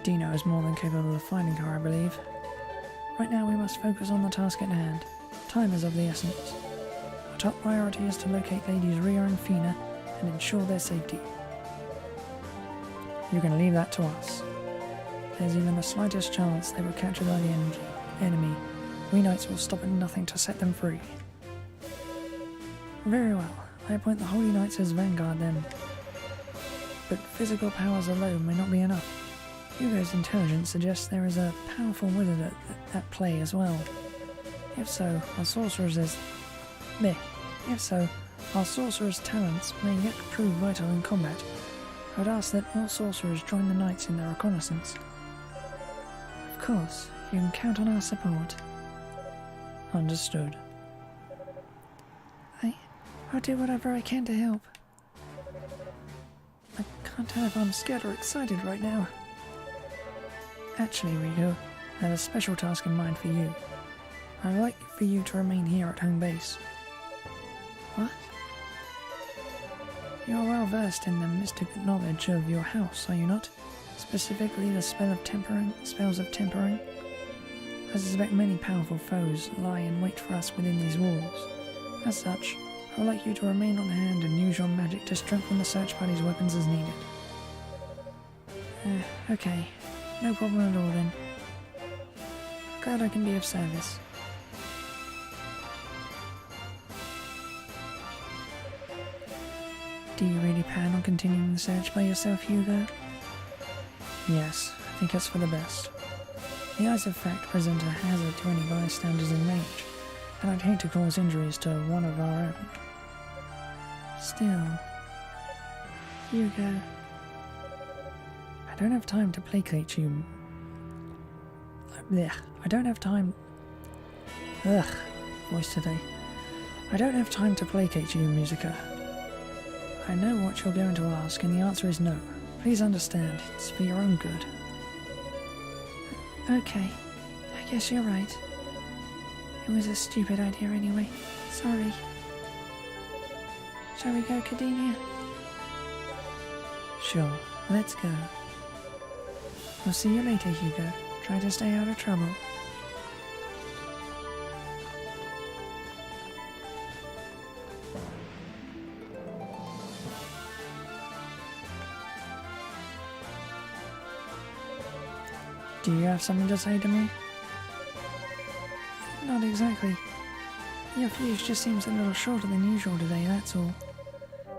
Dino is more than capable of finding her, I believe. Right now we must focus on the task at hand. Time is of the essence. Our top priority is to locate Ladies Ria and Fina and ensure their safety. You can leave that to us. If there's even the slightest chance they were captured by the enemy, we knights will stop at nothing to set them free. Very well, I appoint the Holy Knights as vanguard then. But physical powers alone may not be enough. Hugo's intelligence suggests there is a powerful wizard at play as well. If so, our sorcerer's talents may yet prove vital in combat. I would ask that all sorcerers join the knights in their reconnaissance. Of course, you can count on our support. Understood. I'll do whatever I can to help. I can't tell if I'm scared or excited right now. Actually, Hugo, I have a special task in mind for you. I'd like for you to remain here at home base. What? You're well versed in the mystic knowledge of your house, are you not? Specifically the spells of tempering. I suspect many powerful foes lie in wait for us within these walls. As such, I would like you to remain on hand and use your magic to strengthen the search party's weapons as needed. Okay. No problem at all then. Glad I can be of service. Do you really plan on continuing the search by yourself, Hugo? Yes, I think it's for the best. The eyes of fact present a hazard to any bystanders in range, and I'd hate to cause injuries to one of our own. Still, Hugo, I don't have time to placate you. I don't have time. Voice today. I don't have time to placate you, Musica. I know what you're going to ask, and the answer is no. Please understand, it's for your own good. Okay, I guess you're right. It was a stupid idea anyway. Sorry. Shall we go, Cardinia? Sure, let's go. We'll see you later, Hugo. Try to stay out of trouble. Do you have something to say to me? Not exactly. Your fuse just seems a little shorter than usual today, that's all.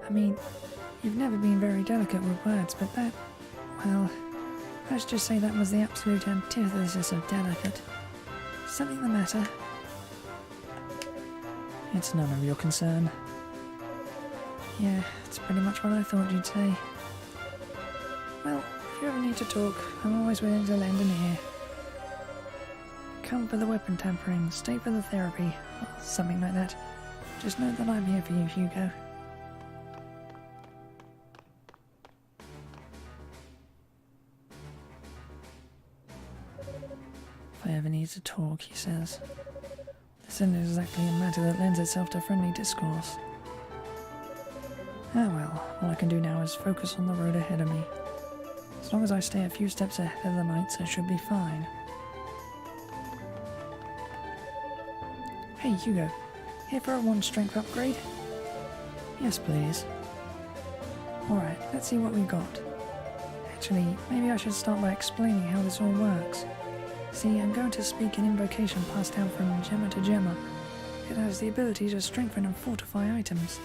I mean, you've never been very delicate with words, but that, well, let's just say that was the absolute antithesis of delicate. Something the matter? It's none of your concern. Yeah, it's pretty much what I thought you'd say. Well, if you ever need to talk, I'm always willing to lend an ear. Come for the weapon tampering, stay for the therapy, or something like that. Just know that I'm here for you, Hugo. If I ever need to talk, he says. This isn't exactly a matter that lends itself to friendly discourse. Ah well, all I can do now is focus on the road ahead of me. As long as I stay a few steps ahead of the knights, I should be fine. Hey Hugo, here for a 1 strength upgrade? Yes please. Alright, let's see what we got. Actually, maybe I should start by explaining how this all works. See, I'm going to speak an invocation passed down from gemma to gemma. It has the ability to strengthen and fortify items.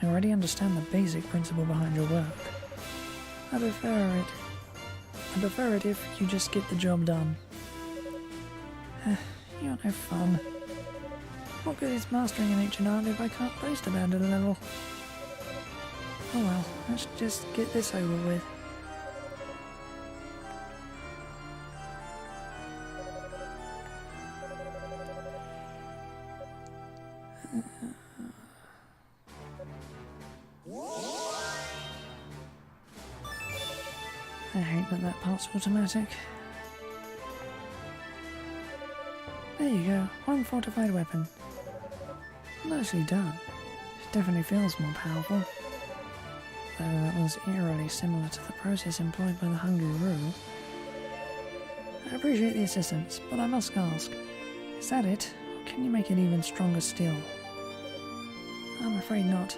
I already understand the basic principle behind your work. I prefer it if you just get the job done. You're no fun. What good is mastering an ancient art if I can't boast about it a little? Oh well, let's just get this over with. I hate that part's automatic. There you go, 1 fortified weapon. Nicely done. It definitely feels more powerful. though that was eerily similar to the process employed by the Hunguru. I appreciate the assistance, but I must ask, is that it, or can you make it even stronger still? I'm afraid not.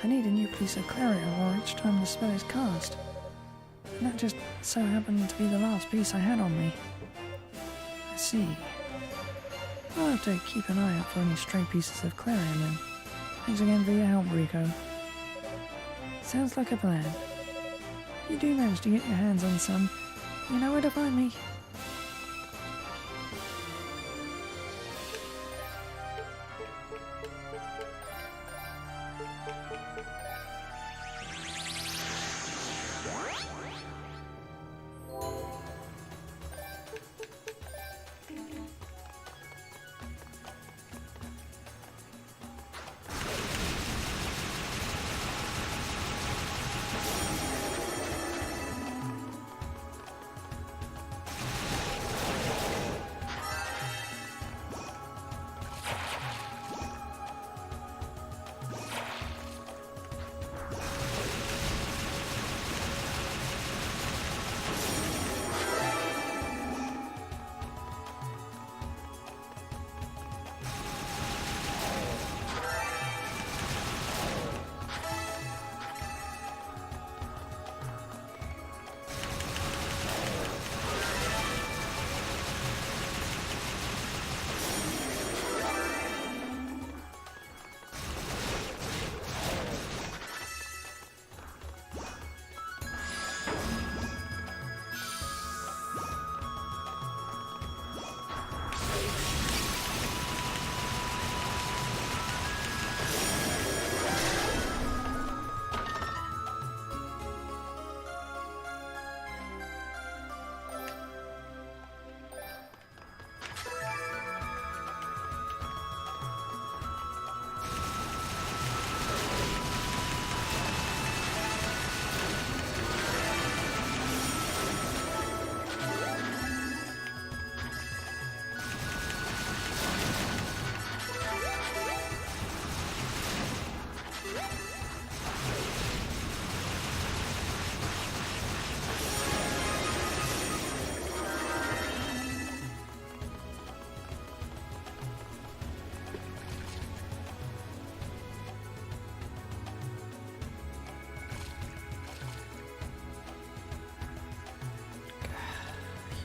I need a new piece of clarion each time the spell is cast, and that just so happened to be the last piece I had on me. I see. I'll have to keep an eye out for any stray pieces of clarion then. Thanks again for your help, Rico. Sounds like a plan. If you do manage to get your hands on some, you know where to find me.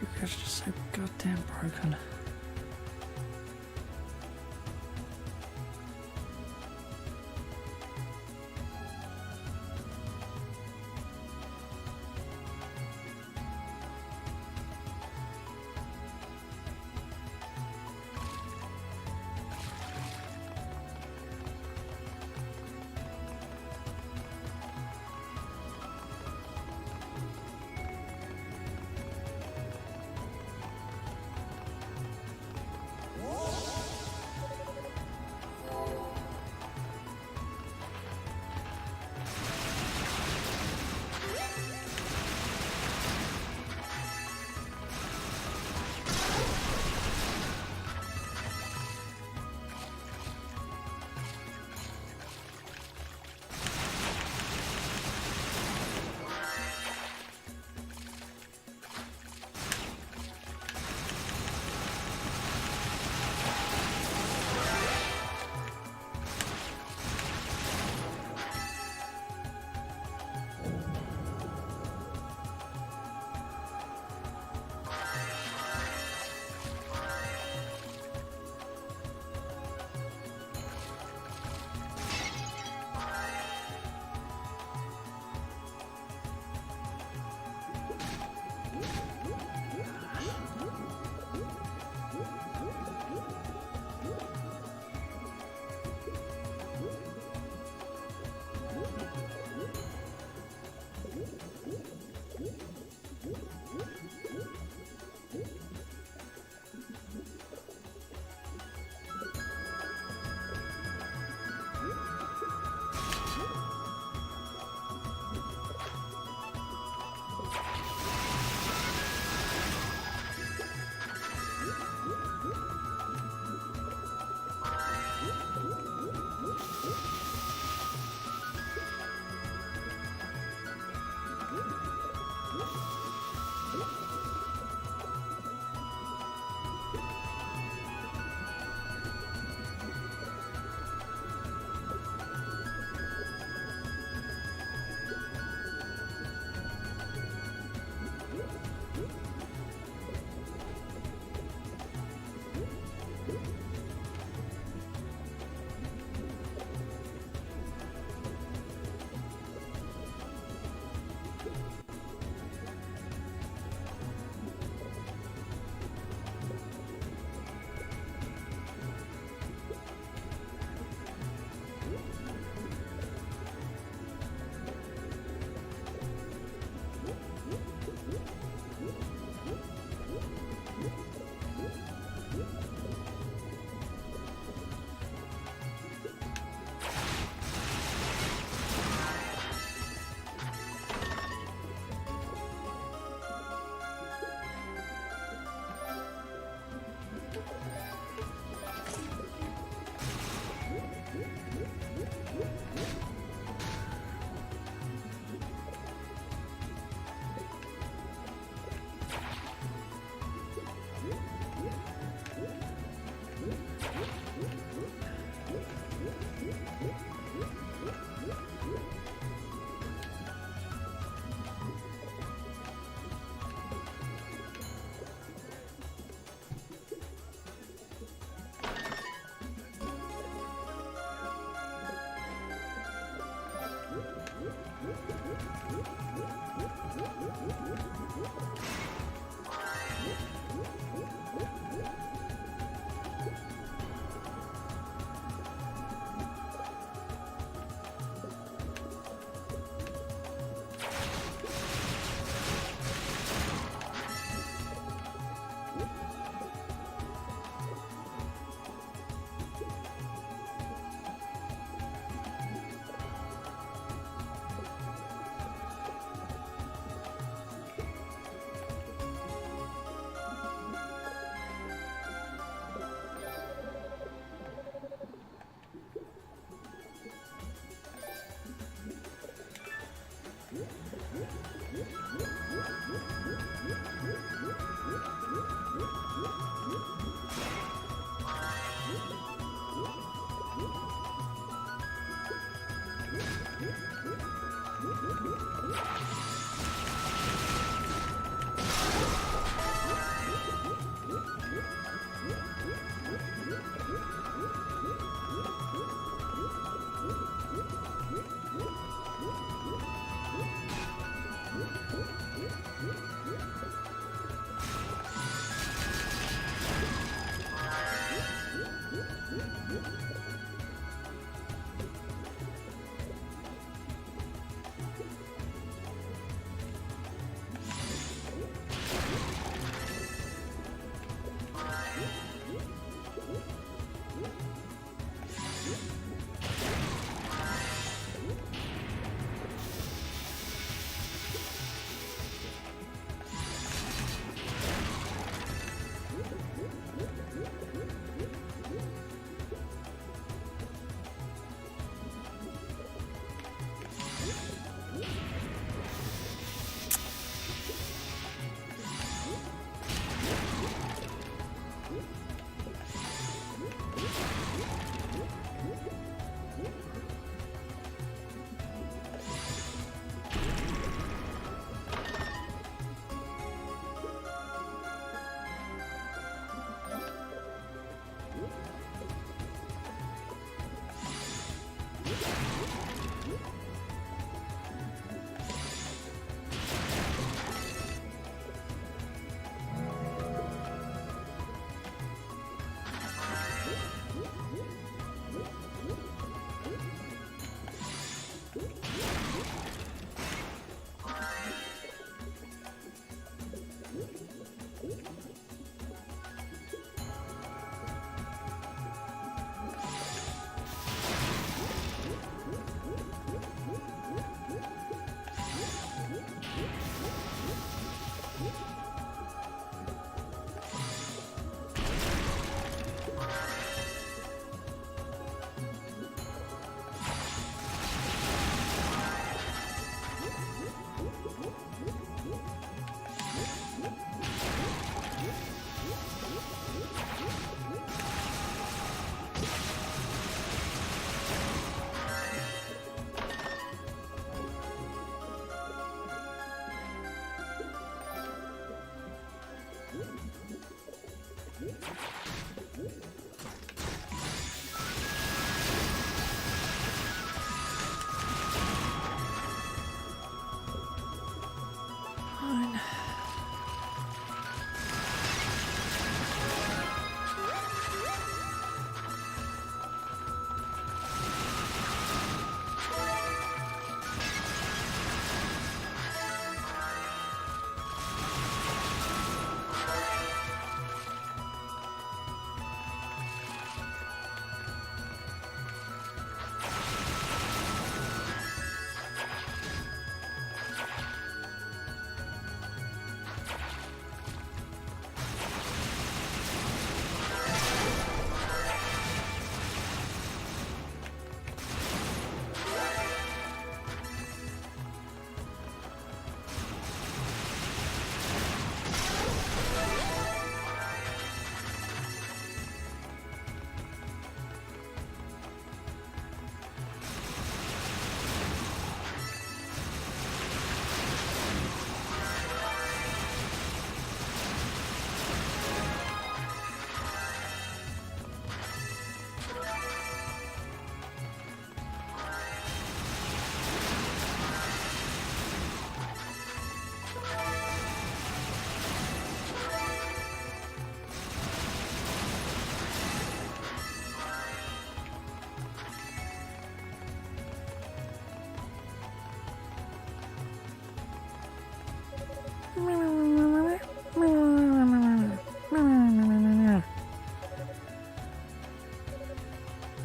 Hugo's just so goddamn broken.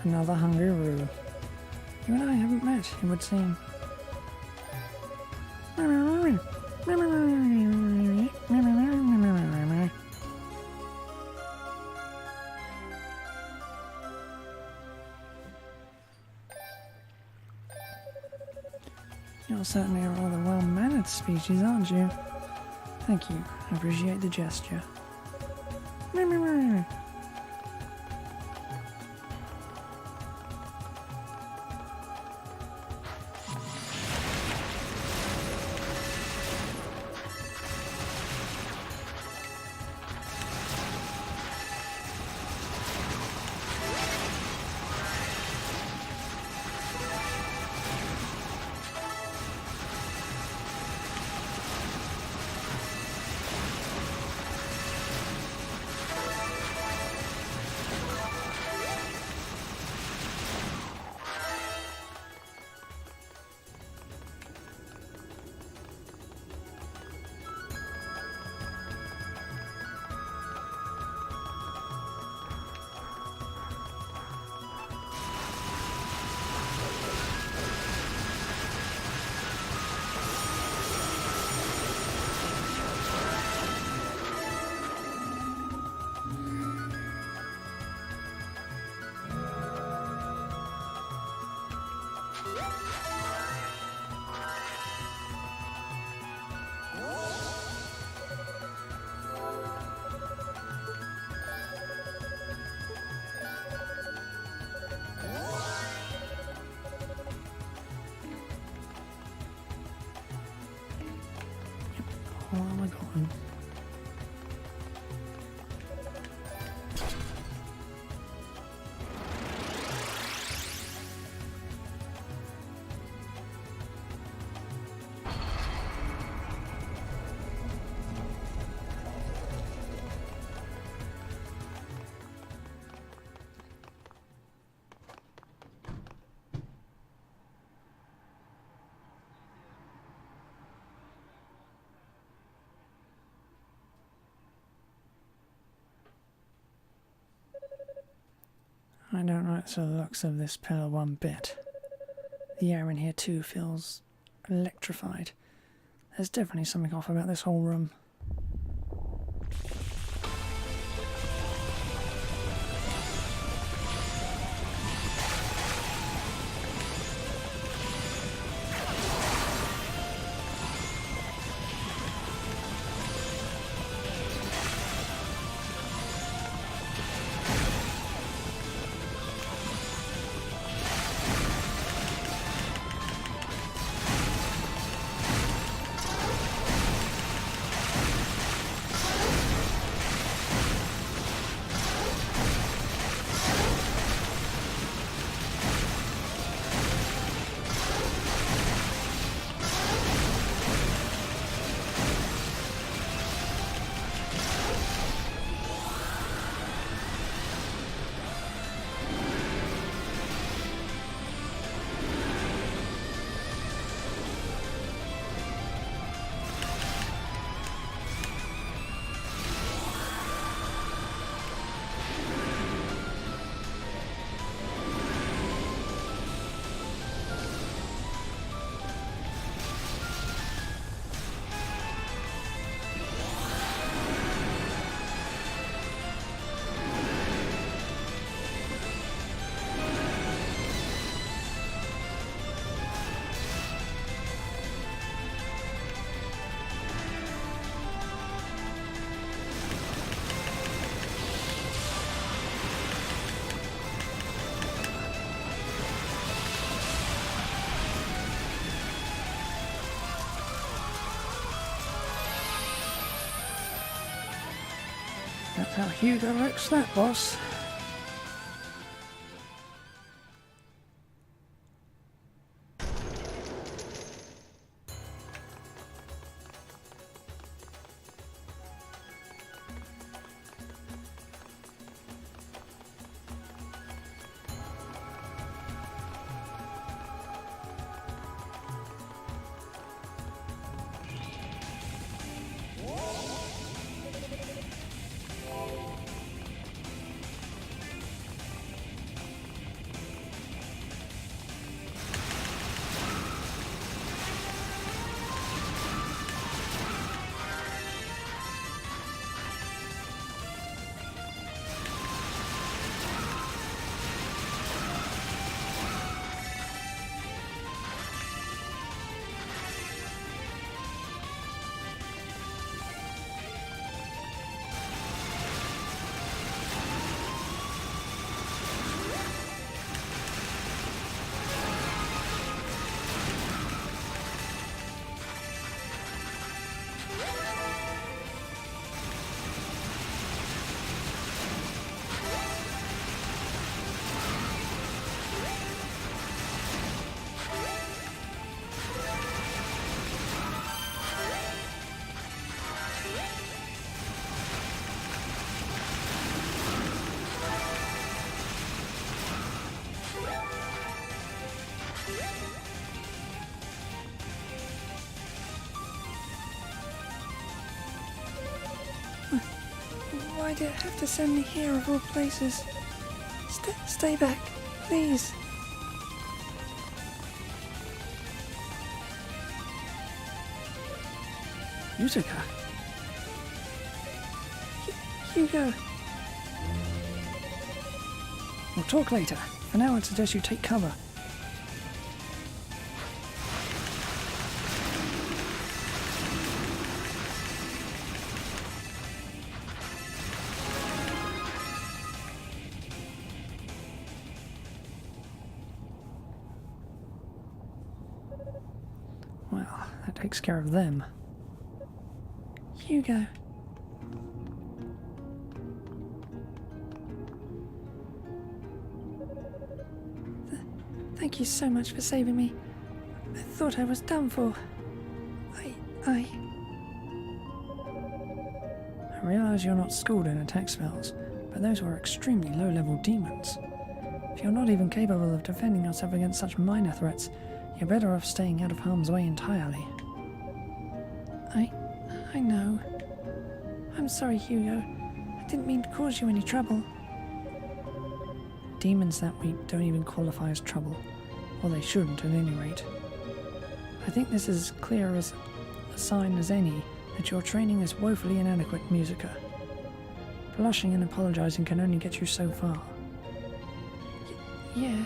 Another hungry Roo. You and I haven't met, it would seem. You're certainly a rather well-mannered species, aren't you? Thank you. I appreciate the gesture. Where am I going? I don't like the looks of this pillar one bit. The air in here too feels electrified. There's definitely something off about this whole room. That's how Hugo looks, that boss. Why'd it have to send me here of all places? Stay back, please. Utica? Hugo. We'll talk later. For now, I'd suggest you take cover. Well, that takes care of them. Hugo. Thank you so much for saving me. I thought I was done for. I realise you're not schooled in attack spells, but those were extremely low-level demons. If you're not even capable of defending yourself against such minor threats, you're better off staying out of harm's way entirely. I know. I'm sorry, Hugo. I didn't mean to cause you any trouble. Demons that weak don't even qualify as trouble, or they shouldn't at any rate. I think this is as clear as a sign as any that your training is woefully inadequate, Musica. Blushing and apologising can only get you so far. Yeah,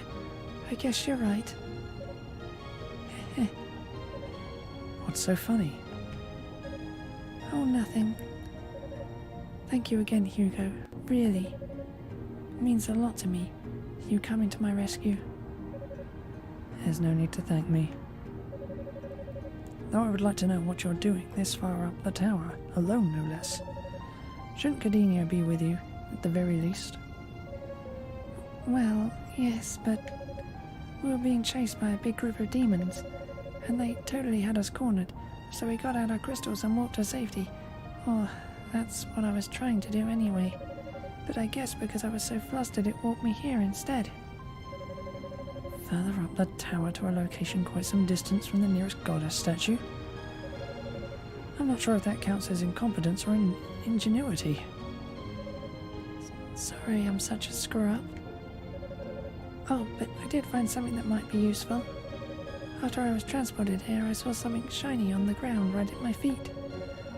I guess you're right. What's so funny? Oh, nothing. Thank you again, Hugo. Really. It means a lot to me, you coming to my rescue. There's no need to thank me. Though I would like to know what you're doing this far up the tower, alone no less. Shouldn't Cardenio be with you, at the very least? Well, yes, but we were being chased by a big group of demons, and they totally had us cornered, so we got out our crystals and walked to safety. Oh, that's what I was trying to do anyway. But I guess because I was so flustered it walked me here instead. Further up the tower to a location quite some distance from the nearest goddess statue? I'm not sure if that counts as incompetence or ingenuity. Sorry I'm such a screw-up. Oh, but I did find something that might be useful. After I was transported here, I saw something shiny on the ground right at my feet.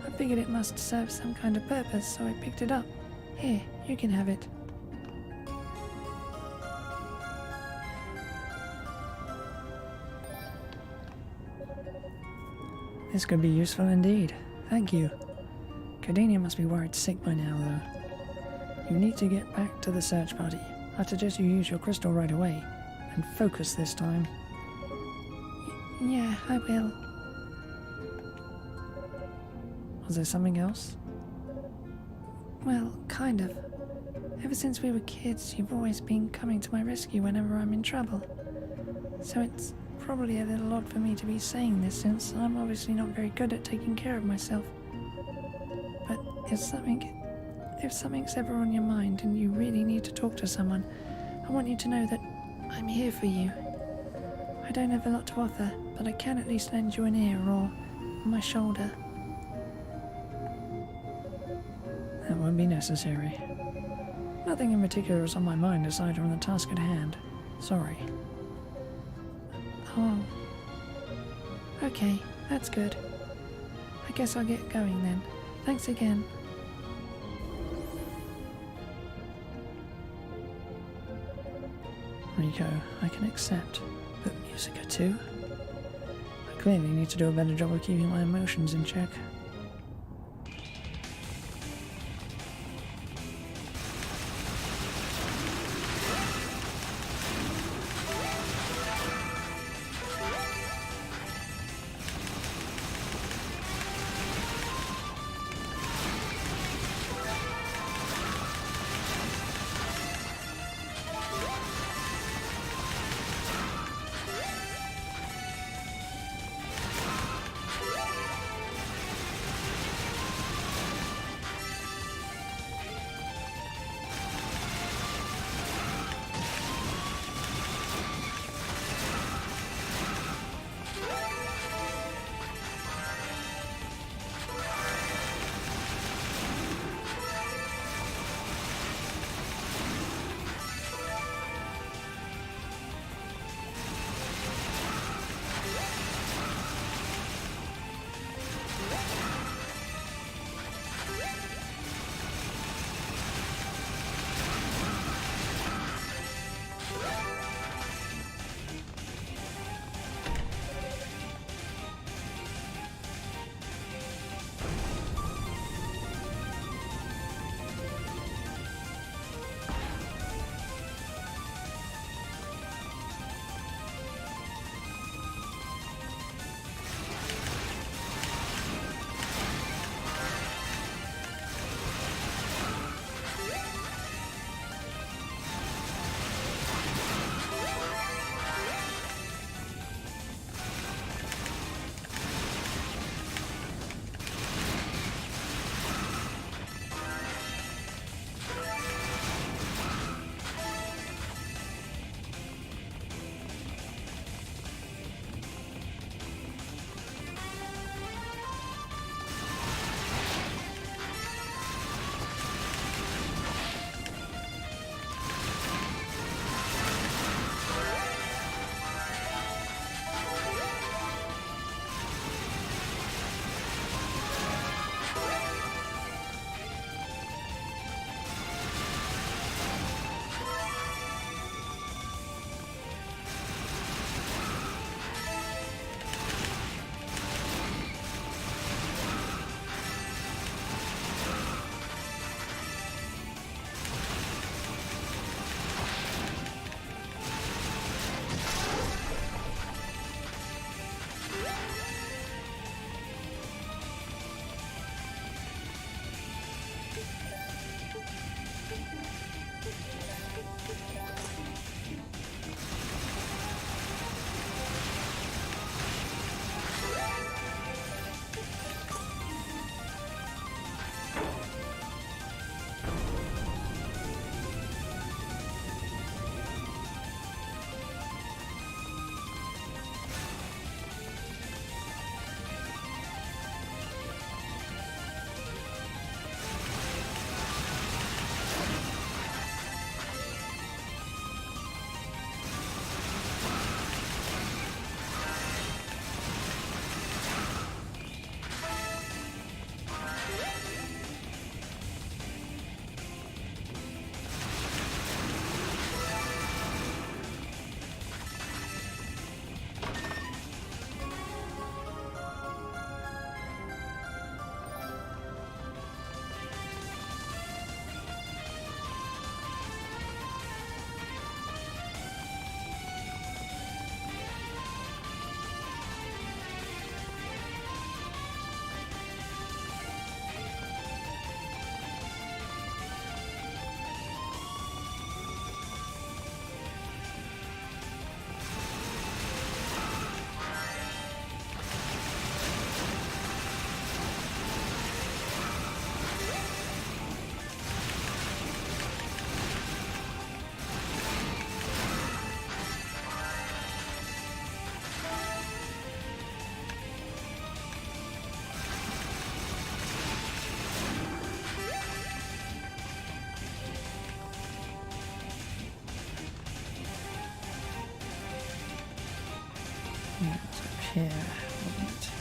I figured it must serve some kind of purpose, so I picked it up. Here, you can have it. This could be useful indeed. Thank you. Cardenio must be worried sick by now, though. You need to get back to the search party. I suggest you use your crystal right away, and focus this time. Yeah, I will. Was there something else? Well, kind of. Ever since we were kids, you've always been coming to my rescue whenever I'm in trouble. So it's probably a little odd for me to be saying this since I'm obviously not very good at taking care of myself. But if something's ever on your mind and you really need to talk to someone, I want you to know that I'm here for you. I don't have a lot to offer, but I can at least lend you an ear or my shoulder. That won't be necessary. Nothing in particular is on my mind aside from the task at hand. Sorry. Oh. Okay, that's good. I guess I'll get going then. Thanks again. Rico, I can accept, but Musica too? I clearly need to do a better job of keeping my emotions in check. Yeah, it's up here, wasn't it?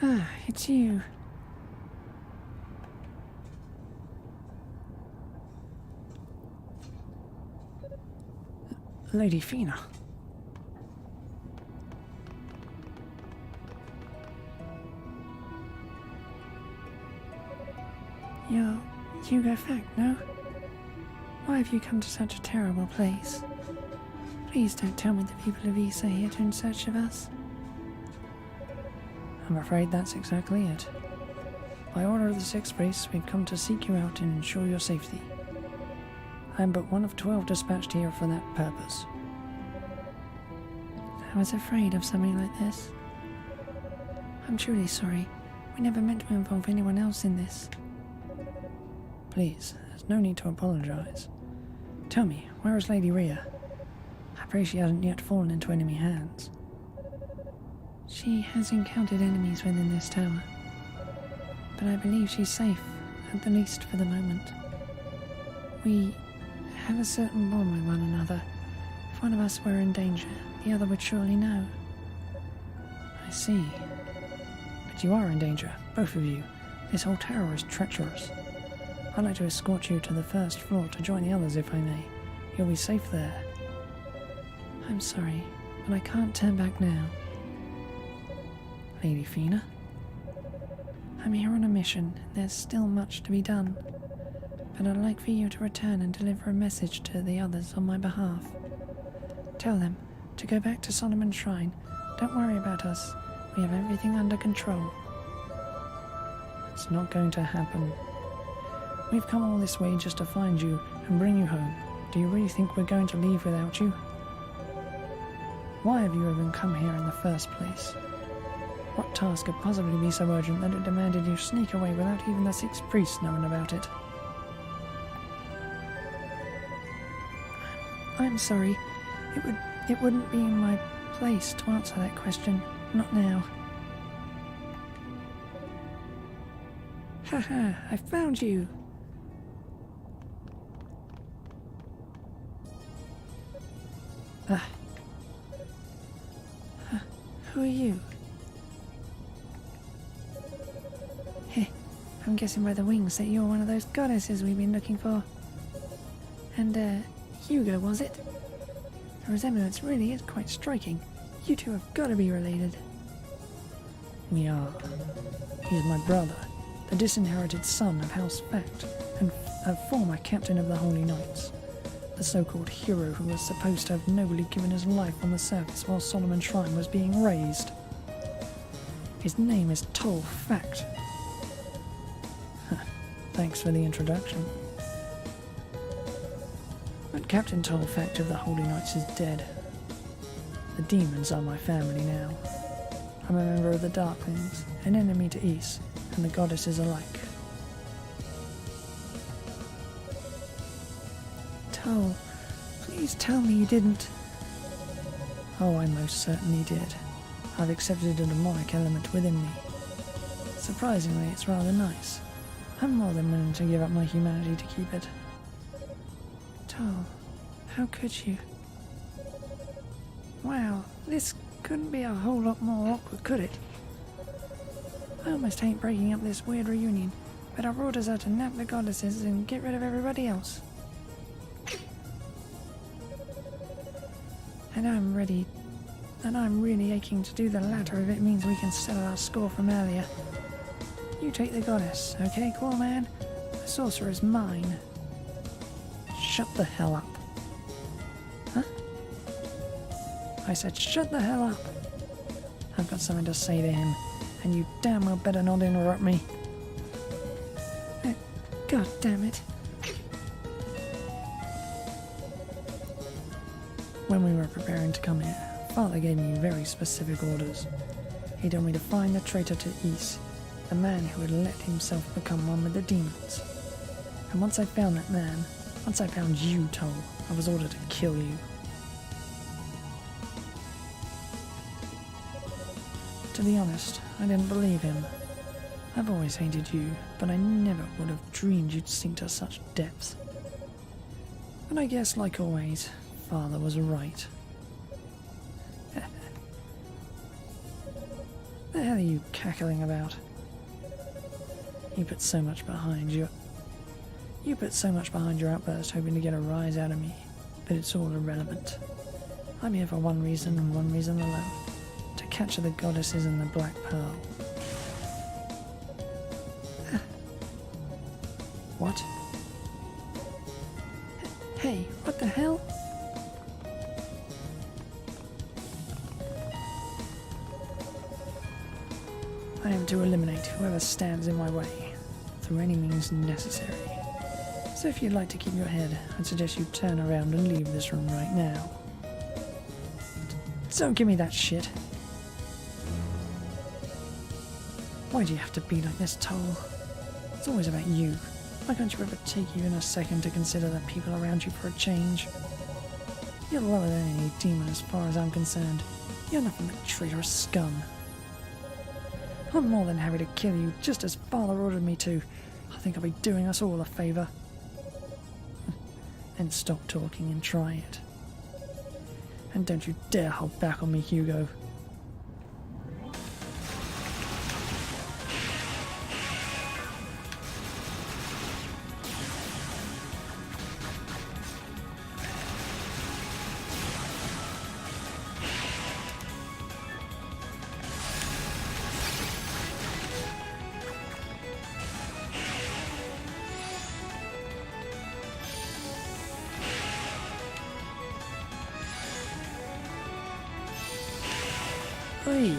Ah, it's you. Lady Fina. You're Hugo Fact, no? Why have you come to such a terrible place? Please don't tell me the people of East are here to in search of us. I'm afraid that's exactly it. By order of the Six Priests, we've come to seek you out and ensure your safety. I am but one of 12 dispatched here for that purpose. I was afraid of something like this. I'm truly sorry. We never meant to involve anyone else in this. Please, there's no need to apologize. Tell me, where is Lady Rhea? I pray she hasn't yet fallen into enemy hands. She has encountered enemies within this tower, but I believe she's safe, at the least for the moment. We have a certain bond with one another. If one of us were in danger, the other would surely know. I see. But you are in danger, both of you. This whole tower is treacherous. I'd like to escort you to the first floor to join the others if I may. You'll be safe there. I'm sorry, but I can't turn back now. Lady Fina? I'm here on a mission. There's still much to be done. But I'd like for you to return and deliver a message to the others on my behalf. Tell them to go back to Solomon's Shrine. Don't worry about us. We have everything under control. It's not going to happen. We've come all this way just to find you and bring you home. Do you really think we're going to leave without you? Why have you even come here in the first place? What task could possibly be so urgent that it demanded you sneak away without even the Six Priests knowing about it? I'm sorry. It wouldn't be in my place to answer that question. Not now. Haha, I found you! Who are you? Heh, I'm guessing by the wings that you're one of those goddesses we've been looking for. And, Hugo, was it? The resemblance really is quite striking. You two have got to be related. We are. He is my brother, the disinherited son of House Fact, and a former captain of the Holy Knights. The so-called hero who was supposed to have nobly given his life on the surface while Solomon's Shrine was being razed. His name is Toll Fact. Thanks for the introduction. But Captain Toll Fact of the Holy Knights is dead. The demons are my family now. I'm a member of the Darklings, an enemy to Ys, and the goddesses alike. Toll, please tell me you didn't. Oh, I most certainly did. I've accepted a demonic element within me. Surprisingly, it's rather nice. I'm more than willing to give up my humanity to keep it. Toll, how could you? Wow, this couldn't be a whole lot more awkward, could it? I almost hate breaking up this weird reunion, but our orders are to nab the goddesses and get rid of everybody else. And I'm really aching to do the latter if it means we can settle our score from earlier. You take the goddess, okay, Claw Man? The sorcerer is mine. Shut the hell up. Huh? I said shut the hell up. I've got something to say to him, and you damn well better not interrupt me. God damn it. When we were preparing to come here, Father gave me very specific orders. He told me to find the traitor to Ys, the man who had let himself become one with the demons. And once I found that man, once I found you, Toll, I was ordered to kill you. To be honest, I didn't believe him. I've always hated you, but I never would have dreamed you'd sink to such depths. But I guess, like always, Father was right. The hell are you cackling about? You put so much behind your outburst hoping to get a rise out of me, but it's all irrelevant. I'm here for one reason and one reason alone. To capture the goddesses in the Black Pearl. What? Hey, what the hell? I am to eliminate whoever stands in my way, through any means necessary. So if you'd like to keep your head, I'd suggest you turn around and leave this room right now. Don't give me that shit. Why do you have to be like this, Toll? It's always about you. Why can't you ever take even a second to consider the people around you for a change? You're lower than any demon as far as I'm concerned. You're nothing but traitorous scum. I'm more than happy to kill you, just as Father ordered me to. I think I'll be doing us all a favour. Then stop talking and try it. And don't you dare hold back on me, Hugo. Oi.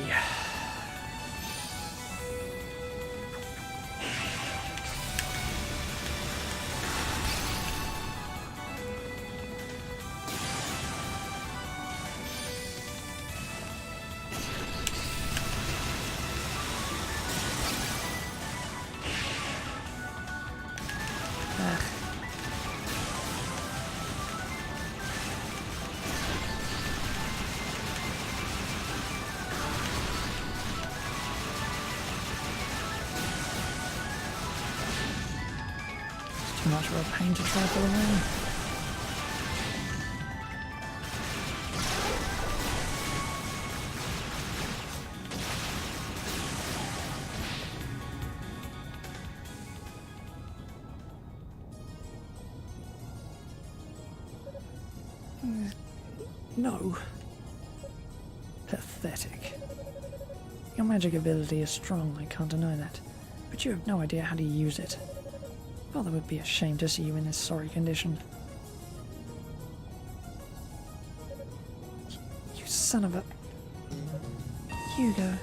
Too much of a pain to travel away. No. Pathetic. Your magic ability is strong, I can't deny that, but you have no idea how to use it. Father would be ashamed to see you in this sorry condition. You son of a... Hugo.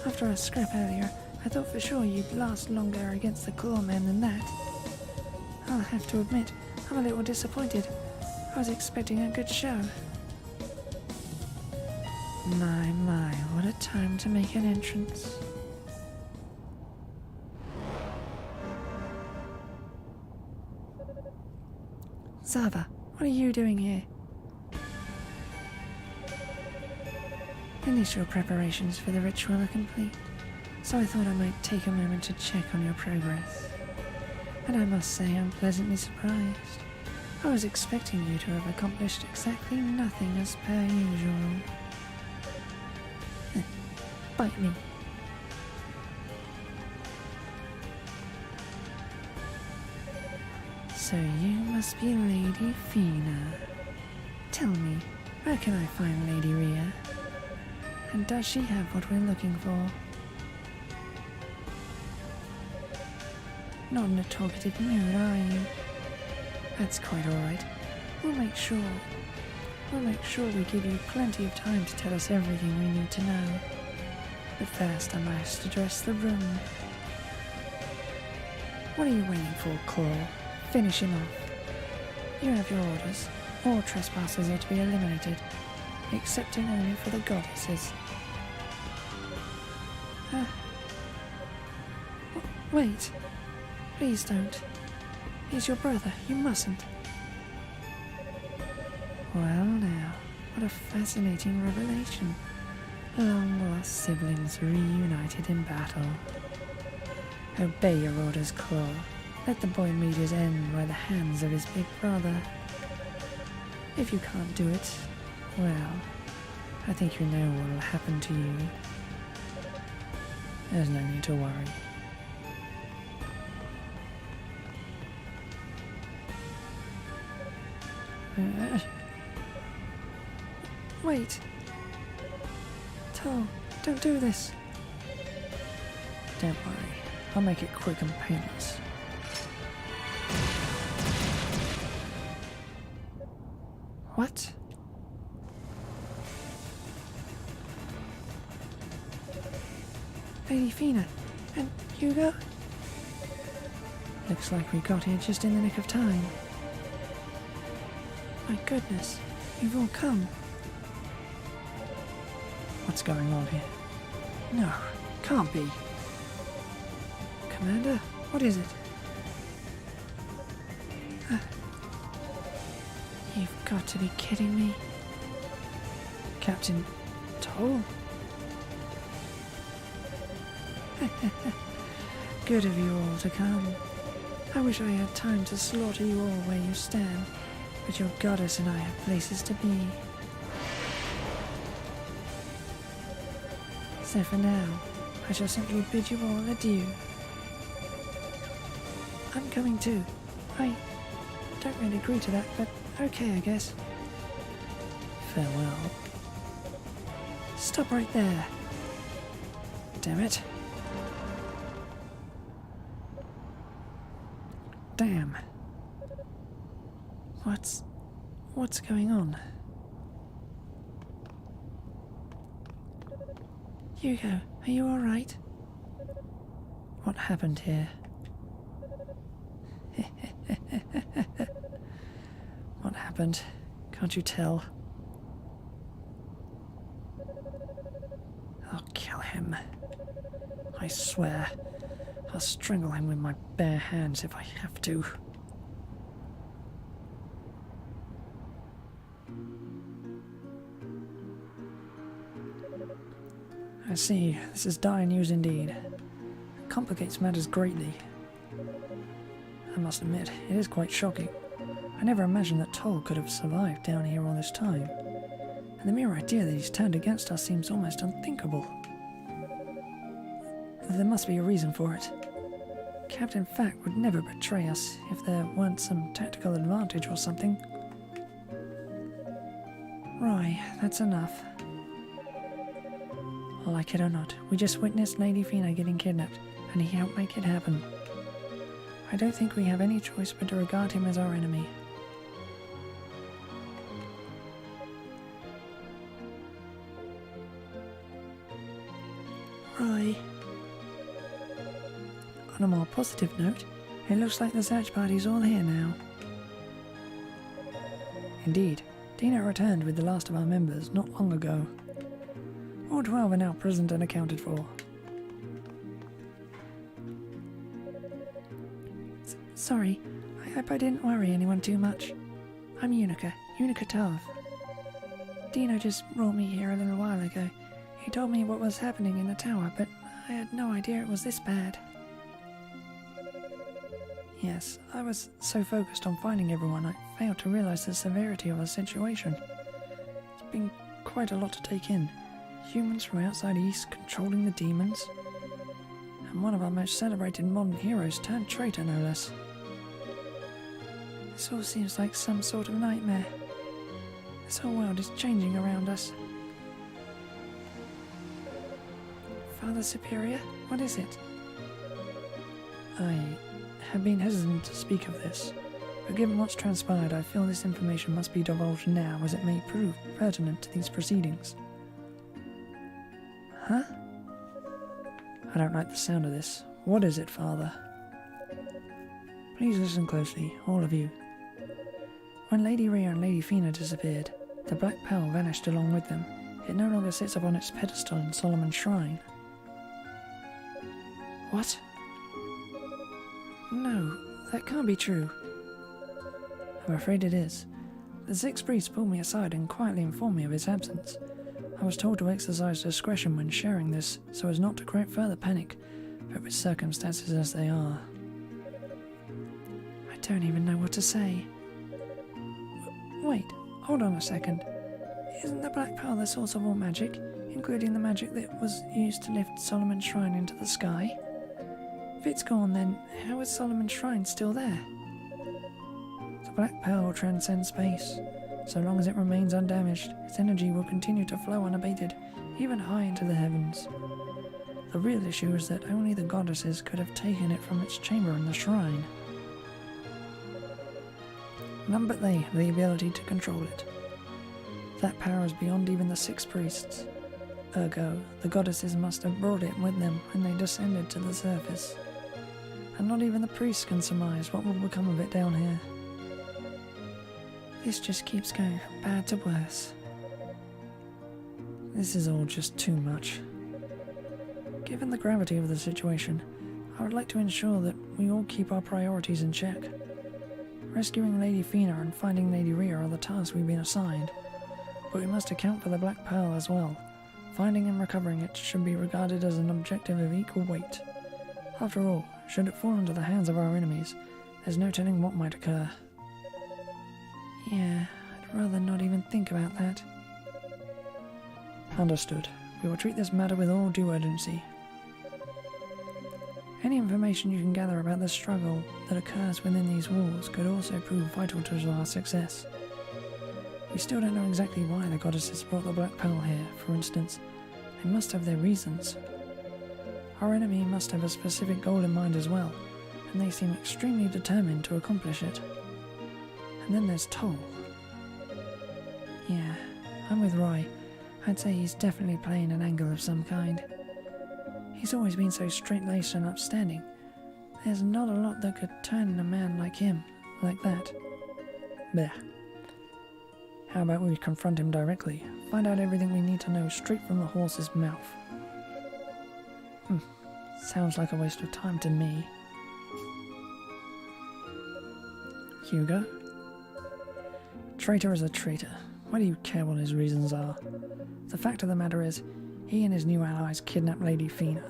After our scrap earlier, I thought for sure you'd last longer against the Clawmen than that. I'll have to admit, I'm a little disappointed. I was expecting a good show. My, what a time to make an entrance. Zava, what are you doing here? Initial preparations for the ritual are complete, so I thought I might take a moment to check on your progress. And I must say I'm pleasantly surprised. I was expecting you to have accomplished exactly nothing as per usual. Bite me. So you must be Lady Fina. Tell me, where can I find Lady Rhea? And does she have what we're looking for? Not in a talkative mood, are you? That's quite alright. We'll make sure we give you plenty of time to tell us everything we need to know. But first I must address the room. What are you waiting for, Claw? Finish him off. You have your orders. All trespassers are to be eliminated, excepting only for the goddesses. Wait. Please don't. He's your brother. You mustn't. Well now, what a fascinating revelation. Long-lost siblings reunited in battle. Obey your orders, Claw. Let the boy meet his end by the hands of his big brother. If you can't do it, well, I think you know what will happen to you. There's no need to worry. Wait. Tol, don't do this. Don't worry. I'll make it quick and painless. What? Lady Fina and Hugo? Looks like we got here just in the nick of time. My goodness, you've all come. What's going on here? No, can't be. Commander, what is it? You've got to be kidding me. Captain Toll? Good of you all to come. I wish I had time to slaughter you all where you stand, but your goddess and I have places to be. So for now, I shall simply bid you all adieu. I'm coming too. I don't really agree to that, but okay, I guess. Farewell. Stop right there. Damn it. Damn. What's going on? Hugo, are you alright? What happened here? What happened? Can't you tell? I'll kill him. I swear. I'll strangle him with my bare hands if I have to. I see. This is dire news indeed. It complicates matters greatly. I must admit, it is quite shocking. I never imagined that Toll could have survived down here all this time. And the mere idea that he's turned against us seems almost unthinkable. There must be a reason for it. Captain Fack would never betray us if there weren't some tactical advantage or something. Right, that's enough. Like it or not, we just witnessed Lady Fina getting kidnapped, and he helped make it happen. I don't think we have any choice but to regard him as our enemy. Right. On a more positive note, It looks like the search party's all here now. Indeed, Dina returned with the last of our members not long ago. All 12 are now present and accounted for. Sorry, I hope I didn't worry anyone too much. I'm Unica Tav. Dino just brought me here a little while ago. He told me what was happening in the tower, but I had no idea it was this bad. Yes, I was so focused on finding everyone, I failed to realize the severity of the situation. It's been quite a lot to take in. Humans from outside East controlling the demons, and one of our most celebrated modern heroes turned traitor, no less. This all seems like some sort of nightmare. This whole world is changing around us. Father Superior, what is it? I have been hesitant to speak of this, but given what's transpired, I feel this information must be divulged now, as it may prove pertinent to these proceedings. Huh? I don't like the sound of this. What is it, Father? Please listen closely, all of you. When Lady Rhea and Lady Fina disappeared, the Black Pearl vanished along with them. It no longer sits upon its pedestal in Solomon's Shrine. What? No, that can't be true. I'm afraid it is. The 6 priests pulled me aside and quietly informed me of its absence. I was told to exercise discretion when sharing this so as not to create further panic, but with circumstances as they are. I don't even know what to say. Wait, hold on a second. Isn't the Black Pearl the source of all magic, including the magic that was used to lift Solomon's Shrine into the sky? If it's gone, then how is Solomon's Shrine still there? The Black Pearl transcends space. So long as it remains undamaged, its energy will continue to flow unabated, even high into the heavens. The real issue is that only the goddesses could have taken it from its chamber in the shrine. None but they have the ability to control it. That power is beyond even the 6 priests. Ergo, the goddesses must have brought it with them when they descended to the surface. And not even the priests can surmise what will become of it down here. This just keeps going from bad to worse. This is all just too much. Given the gravity of the situation, I would like to ensure that we all keep our priorities in check. Rescuing Lady Fina and finding Lady Rhea are the tasks we've been assigned, but we must account for the Black Pearl as well. Finding and recovering it should be regarded as an objective of equal weight. After all, should it fall into the hands of our enemies, there's no telling what might occur. Yeah, I'd rather not even think about that. Understood. We will treat this matter with all due urgency. Any information you can gather about the struggle that occurs within these walls could also prove vital to our success. We still don't know exactly why the goddesses brought the Black Pearl here, for instance. They must have their reasons. Our enemy must have a specific goal in mind as well, and they seem extremely determined to accomplish it. And then there's Toll. Yeah, I'm with Roy. I'd say he's definitely playing an angle of some kind. He's always been so straight-laced and upstanding. There's not a lot that could turn a man like him, like that. Blech. How about we confront him directly, find out everything we need to know straight from the horse's mouth. Sounds like a waste of time to me. Hugo? Traitor is a traitor. Why do you care what his reasons are? The fact of the matter is, he and his new allies kidnapped Lady Fina.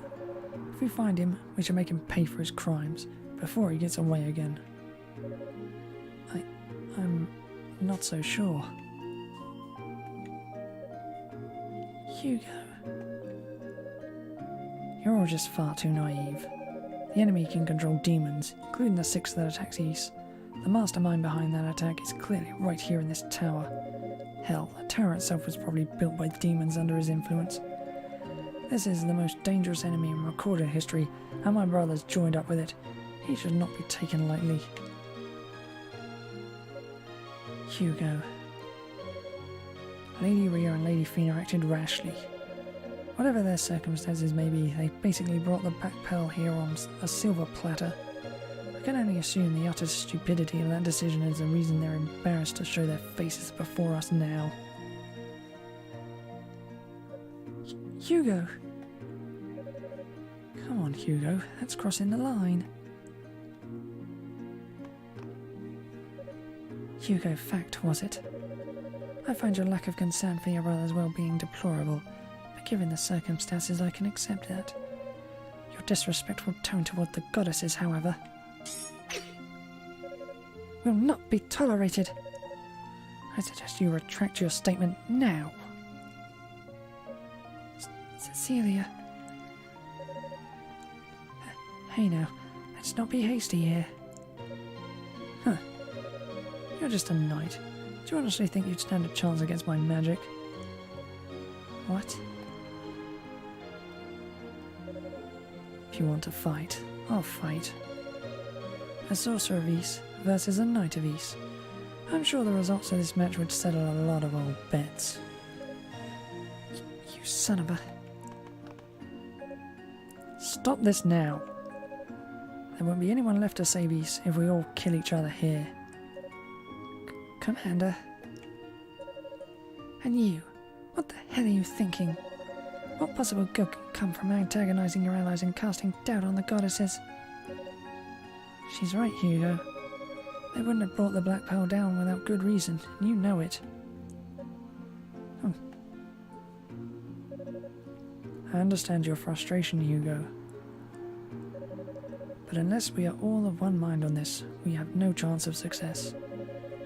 If we find him, we should make him pay for his crimes, before he gets away again. I'm not so sure. Hugo. You're all just far too naive. The enemy can control demons, including the 6 that attacks East. The mastermind behind that attack is clearly right here in this tower. Hell, the tower itself was probably built by demons under his influence. This is the most dangerous enemy in recorded history, and my brother's joined up with it. He should not be taken lightly. Hugo. Lady Rhea and Lady Fina acted rashly. Whatever their circumstances may be, they basically brought the Black Pearl here on a silver platter. can only assume the utter stupidity of that decision is the reason they're embarrassed to show their faces before us now. Hugo! Come on, Hugo, that's crossing the line. Hugo, fact, was it? I find your lack of concern for your brother's well-being deplorable, but given the circumstances I can accept that. Your disrespectful tone toward the goddesses, however, will not be tolerated. I suggest you retract your statement now. Cecilia. Hey now, let's not be hasty here. Huh. You're just a knight. Do you honestly think you'd stand a chance against my magic? What? If you want to fight, I'll fight. A sorcerer of Ys versus a knight of Ys. I'm sure the results of this match would settle a lot of old bets. You son of a... Stop this now. There won't be anyone left to save Ys if we all kill each other here. Commander. And you, what the hell are you thinking? What possible good can come from antagonizing your allies and casting doubt on the goddesses? She's right, Hugo. They wouldn't have brought the Black Pearl down without good reason, and you know it. I understand your frustration, Hugo. But unless we are all of one mind on this, we have no chance of success.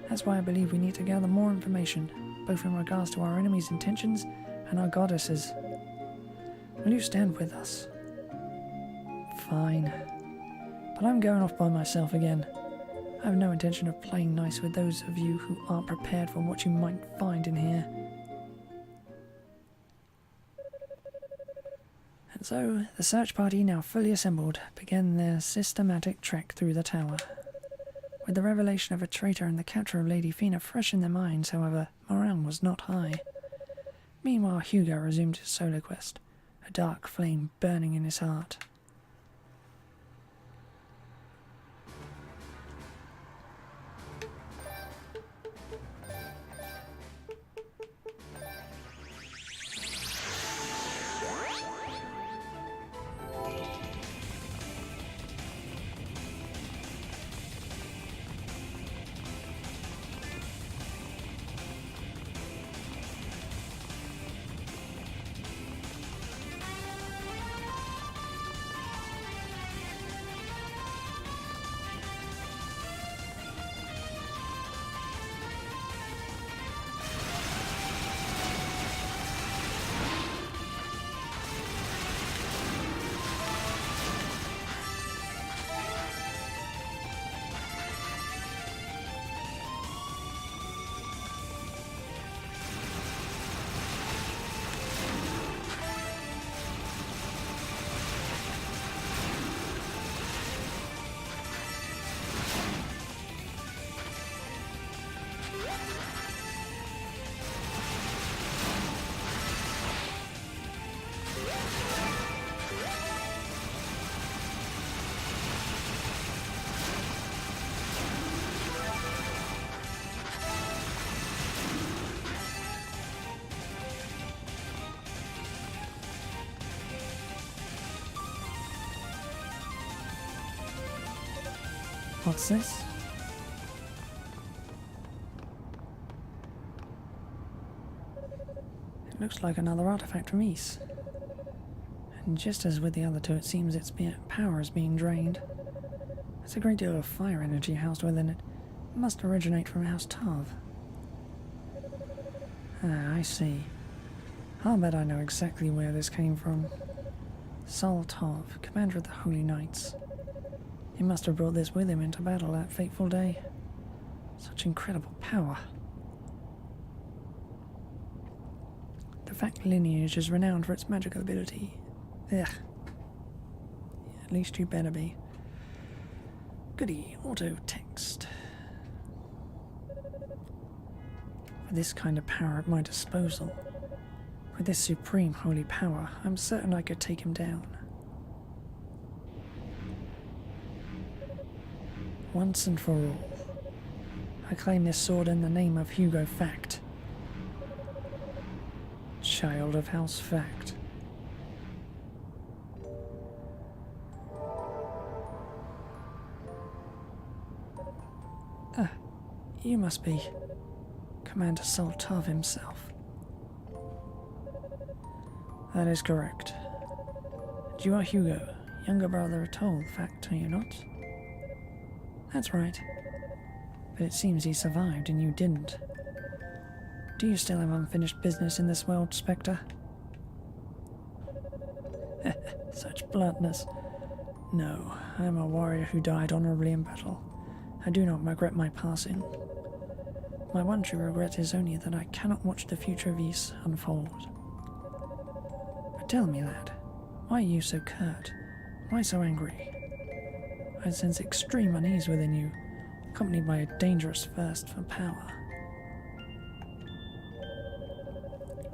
That's why I believe we need to gather more information, both in regards to our enemy's intentions and our goddesses. Will you stand with us? Fine. But I'm going off by myself again. I have no intention of playing nice with those of you who aren't prepared for what you might find in here. And so, the search party, now fully assembled, began their systematic trek through the tower. With the revelation of a traitor and the capture of Lady Fina fresh in their minds, however, morale was not high. Meanwhile, Hugo resumed his solo quest, a dark flame burning in his heart. What's this? It looks like another artifact from Ys. And just as with the other two, it seems its power is being drained. There's a great deal of fire energy housed within it. It must originate from House Tav. Ah, I see. I'll bet I know exactly where this came from. Sol Tav, commander of the Holy Knights. He must have brought this with him into battle that fateful day. Such incredible power. The fact lineage is renowned for its magical ability. Ugh. Yeah, at least you better be. Goody, auto text. With this kind of power at my disposal, with this supreme holy power, I'm certain I could take him down. once and for all. I claim this sword in the name of Hugo Fact. Child of House Fact. You must be Commander Soltov himself. That is correct. And you are Hugo, younger brother of Toll, fact, are you not? That's right. But it seems he survived and you didn't. Do you still have unfinished business in this world, Spectre? Such bluntness. No, I am a warrior who died honorably in battle. I do not regret my passing. My one true regret is only that I cannot watch the future of Ys unfold. But tell me, lad, why are you so curt? Why so angry? I sense extreme unease within you, accompanied by a dangerous thirst for power.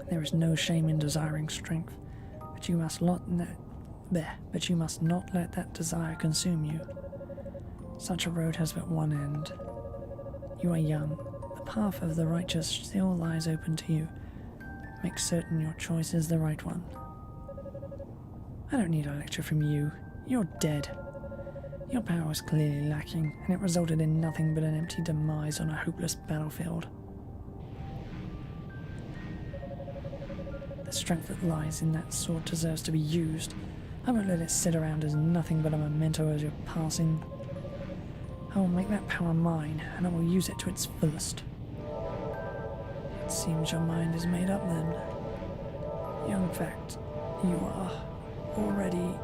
There is no shame in desiring strength, but you must not let that desire consume you. Such a road has but one end. You are young. The path of the righteous still lies open to you. Make certain your choice is the right one. I don't need a lecture from you. You're dead. Your power was clearly lacking, and it resulted in nothing but an empty demise on a hopeless battlefield. The strength that lies in that sword deserves to be used. I won't let it sit around as nothing but a memento as you're passing. I will make that power mine, and I will use it to its fullest. It seems your mind is made up then. Young Fact, you are already...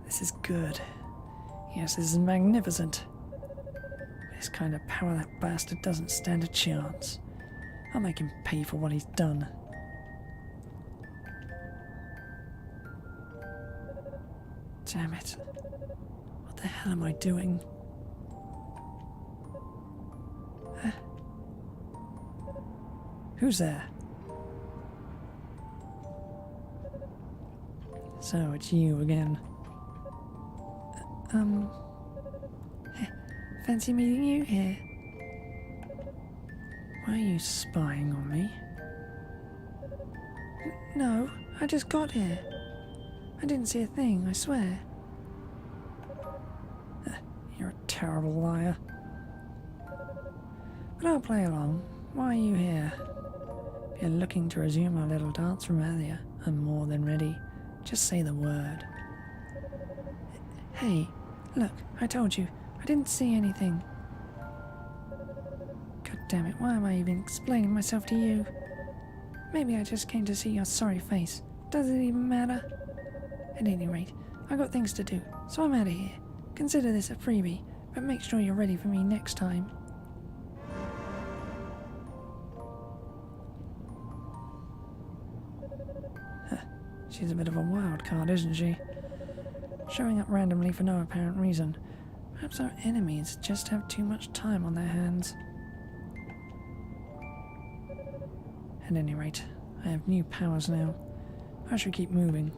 This is good. Yes, this is magnificent. This kind of power, that bastard doesn't stand a chance. I'll make him pay for what he's done. Damn it. What the hell am I doing? Who's there? So, it's you again. Fancy meeting you here? Why are you spying on me? No, I just got here. I didn't see a thing, I swear. You're a terrible liar. But I'll play along. Why are you here? If you're looking to resume our little dance from earlier, I'm more than ready. Just say the word. Hey, look, I told you, I didn't see anything. God damn it, why am I even explaining myself to you? Maybe I just came to see your sorry face. Does it even matter? At any rate, I got things to do, so I'm out of here. Consider this a freebie, but make sure you're ready for me next time. She's a bit of a wild card, isn't she? Showing up randomly for no apparent reason. Perhaps our enemies just have too much time on their hands. At any rate, I have new powers now. I should keep moving.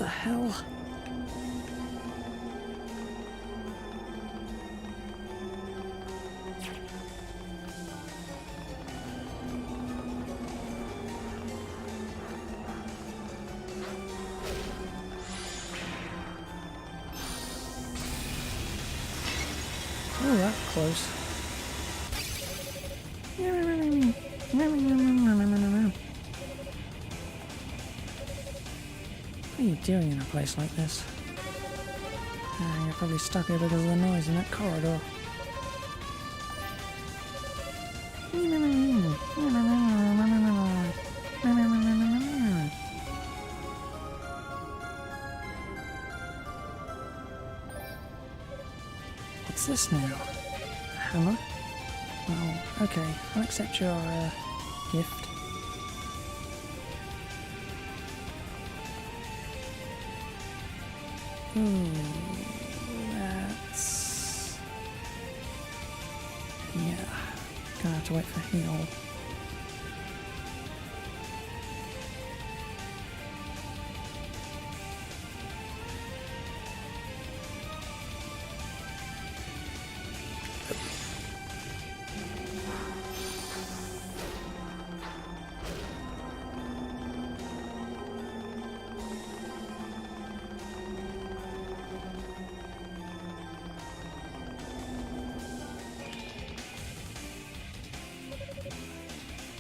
the hell? Oh, that's close. What are you doing in a place like this? You're probably stuck here because of the noise in that corridor. What's this now? A hammer? Well, okay, I'll accept your gift. Ooh, that's... yeah, gonna have to wait for heal.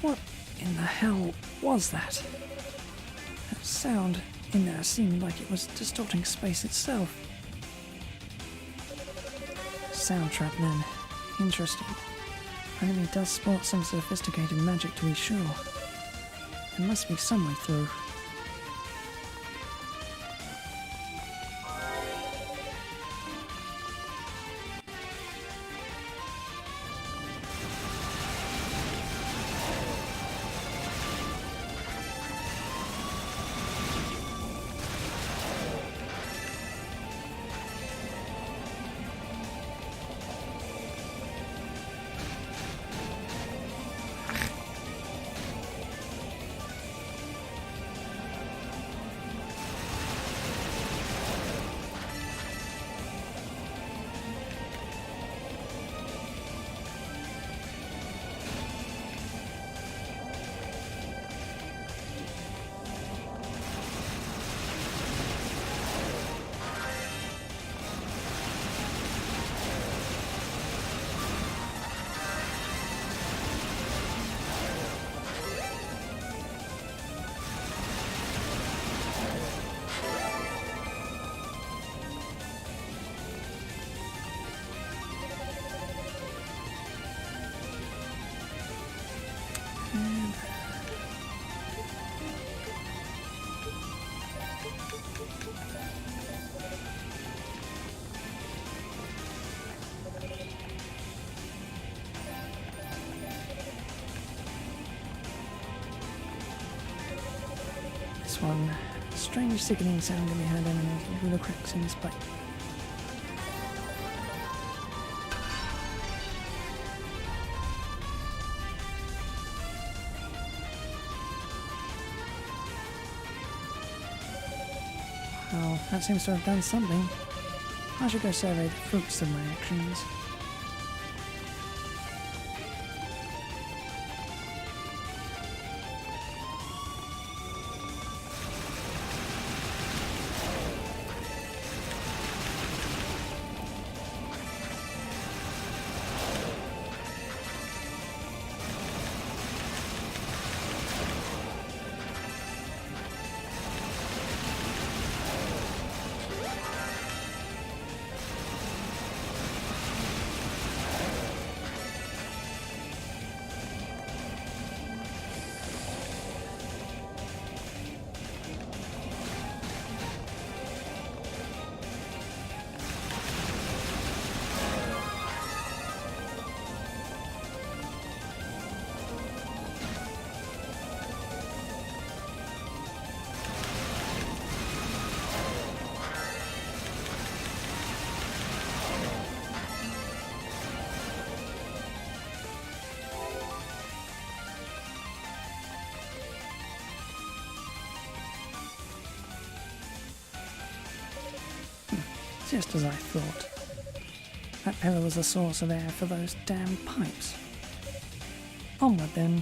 What in the hell was that? That sound in there seemed like it was distorting space itself. Sound trap then. Interesting. Enemy does sport some sophisticated magic to be sure. There must be some way through. This one. Strange sickening sound can be heard emanating through the cracks in this pipe. Well, that seems to have done something. I should go survey the fruits of my actions. Just as I thought. That pillar was a source of air for those damn pipes. Onward then.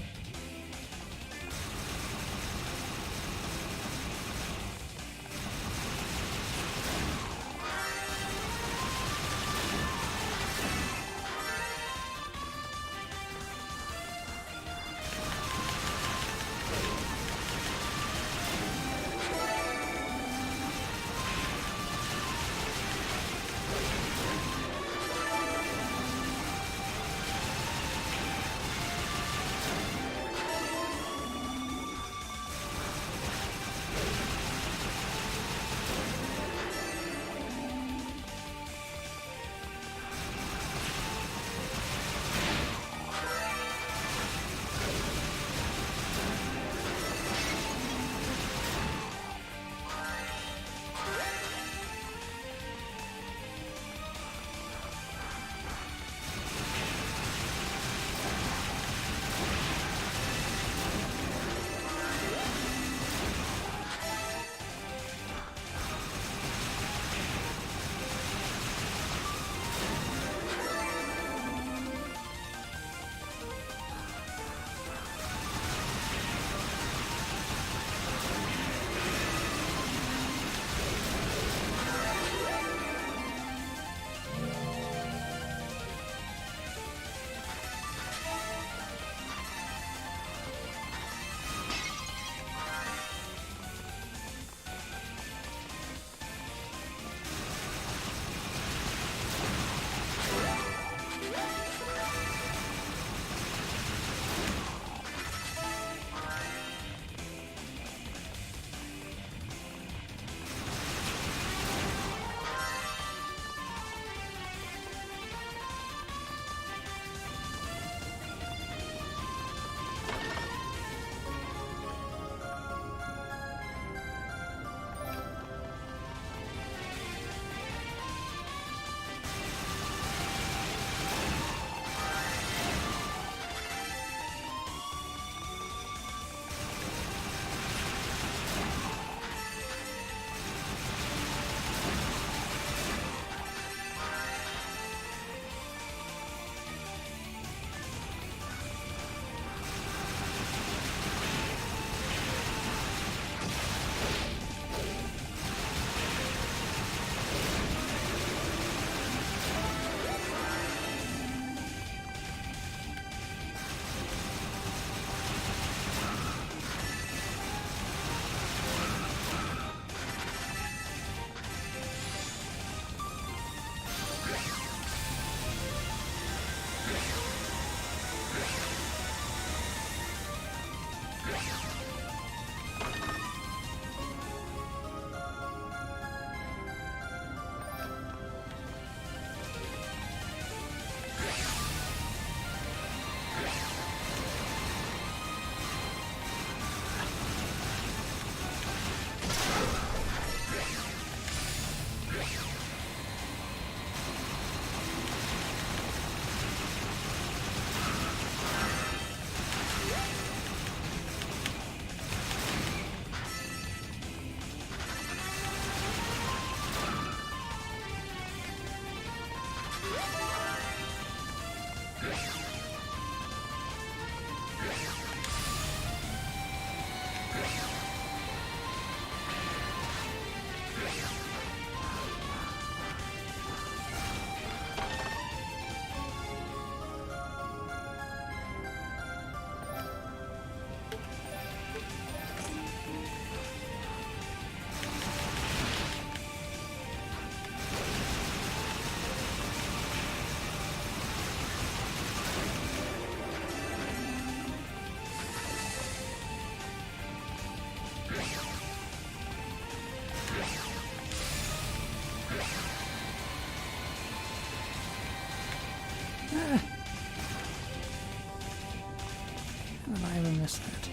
How did I even miss that?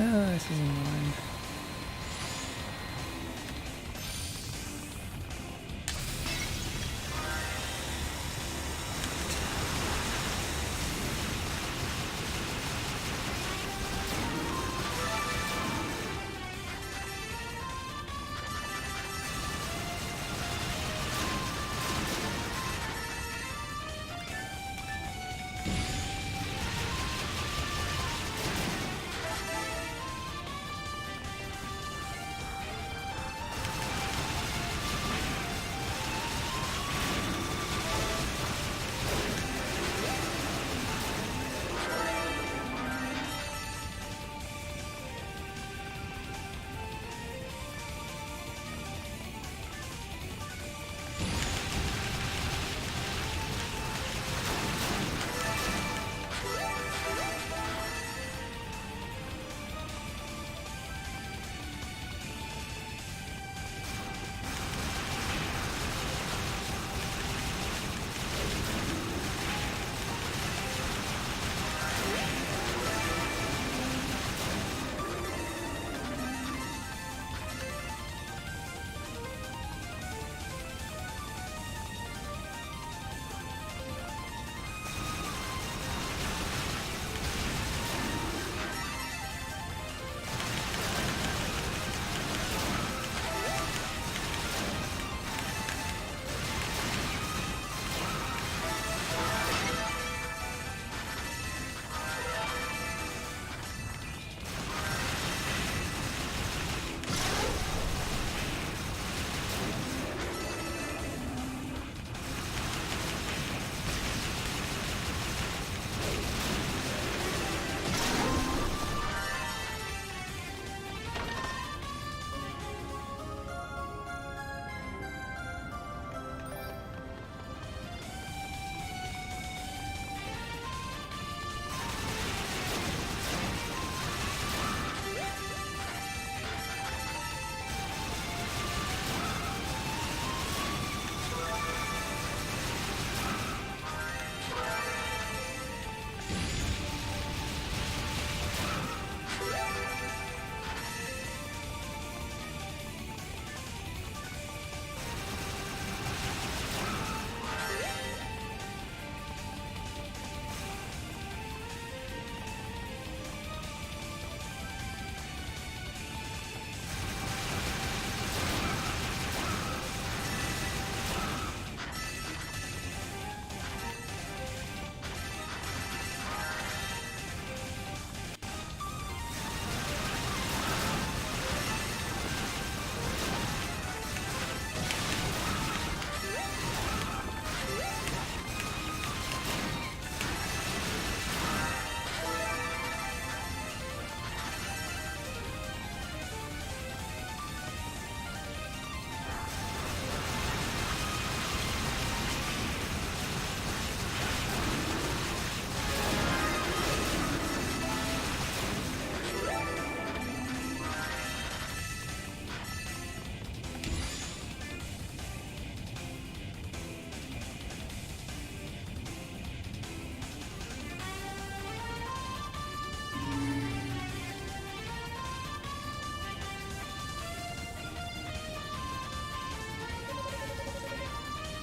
Oh, this is annoying.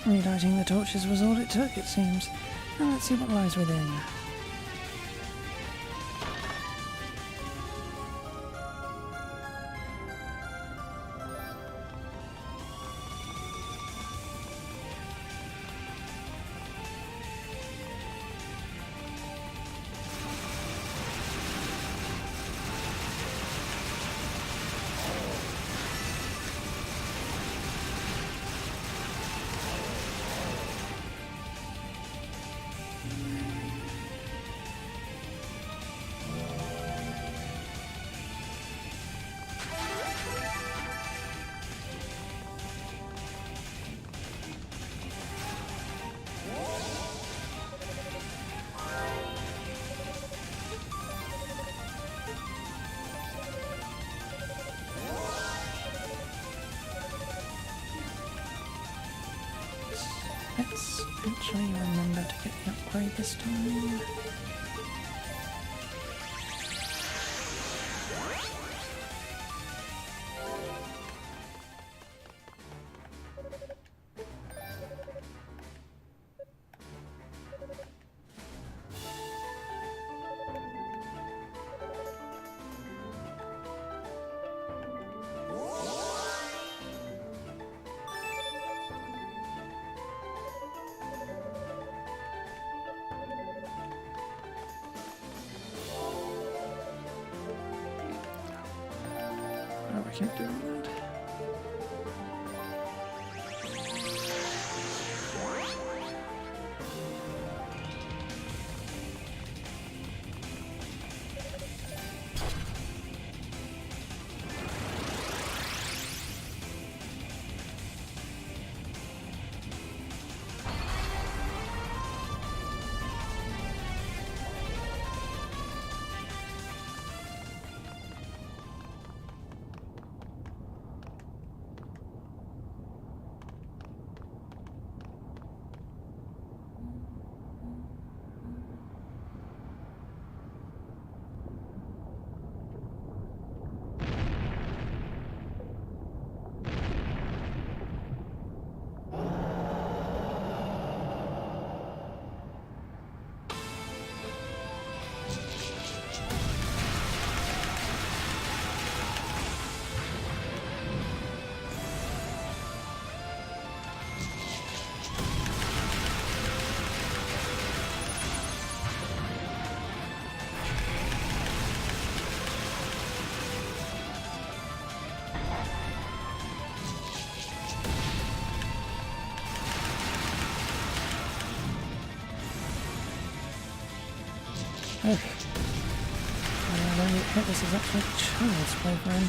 Relighting the torches was all it took, it seems. Now let's see what lies within. Let's actually remember to get the upgrade this time. keep doing that. Oh. I don't get hit. This is actually child's play for him.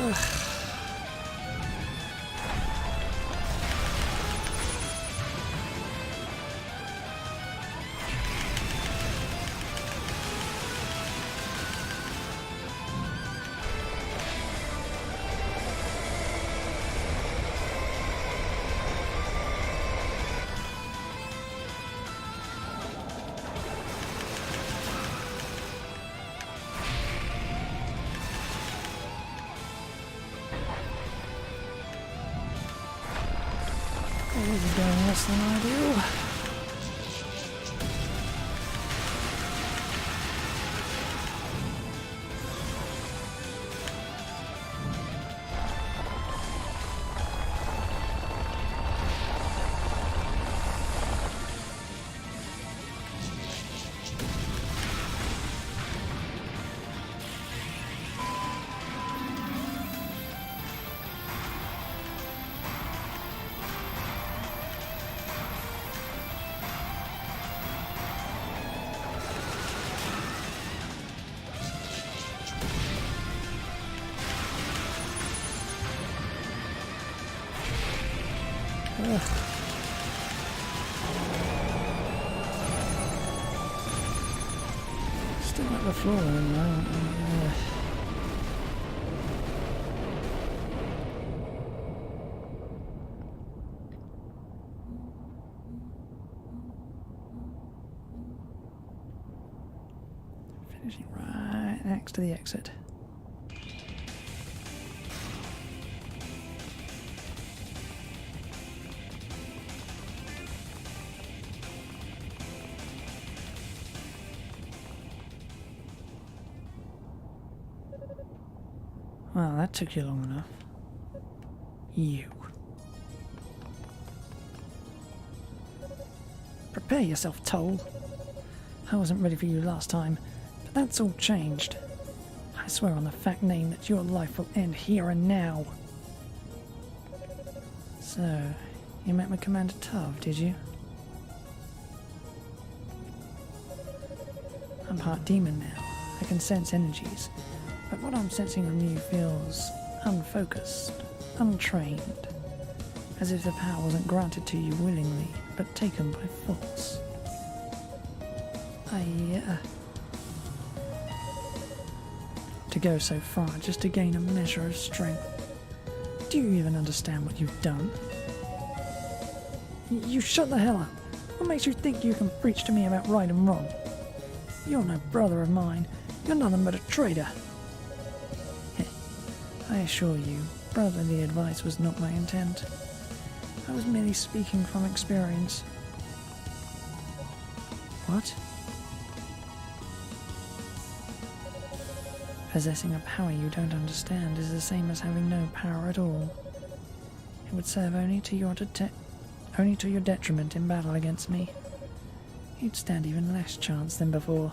Ugh. This is going less than ideal. Ugh. Still at the floor now. Finishing right next to the exit. Well, that took you long enough. You. Prepare yourself, Toll. I wasn't ready for you last time, but that's all changed. I swear on the fact name that your life will end here and now. So, you met with Commander Tav, did you? I'm part demon now. I can sense energies. But what I'm sensing from you feels unfocused, untrained, as if the power wasn't granted to you willingly, but taken by force. To go so far just to gain a measure of strength. Do you even understand what you've done? You shut the hell up. What makes you think you can preach to me about right and wrong? You're no brother of mine. You're nothing but a traitor. I assure you, brotherly advice was not my intent. I was merely speaking from experience. What? Possessing a power you don't understand is the same as having no power at all. It would serve only to your detriment in battle against me. You'd stand even less chance than before.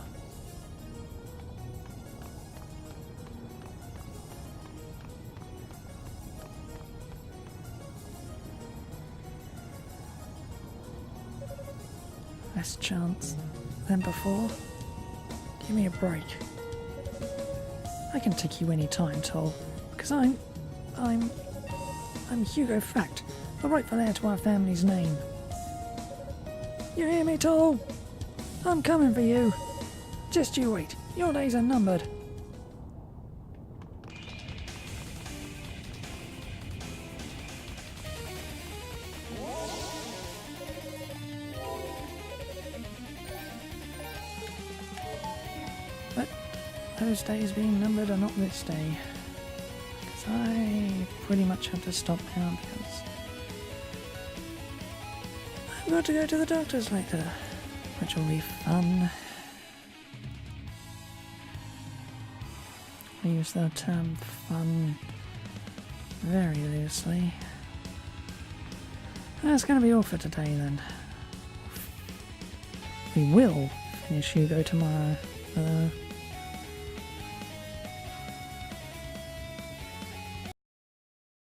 Less chance than before? Give me a break. I can take you any time, Toll, because I'm Hugo Fact, the rightful heir to our family's name. You hear me, Toll? I'm coming for you. Just you wait. Your days are numbered. But those days being numbered are not this day. Because I pretty much have to stop now because I've got to go to the doctor's later, which will be fun. I use the term fun very loosely. That's going to be all for today then. We will finish Hugo tomorrow, although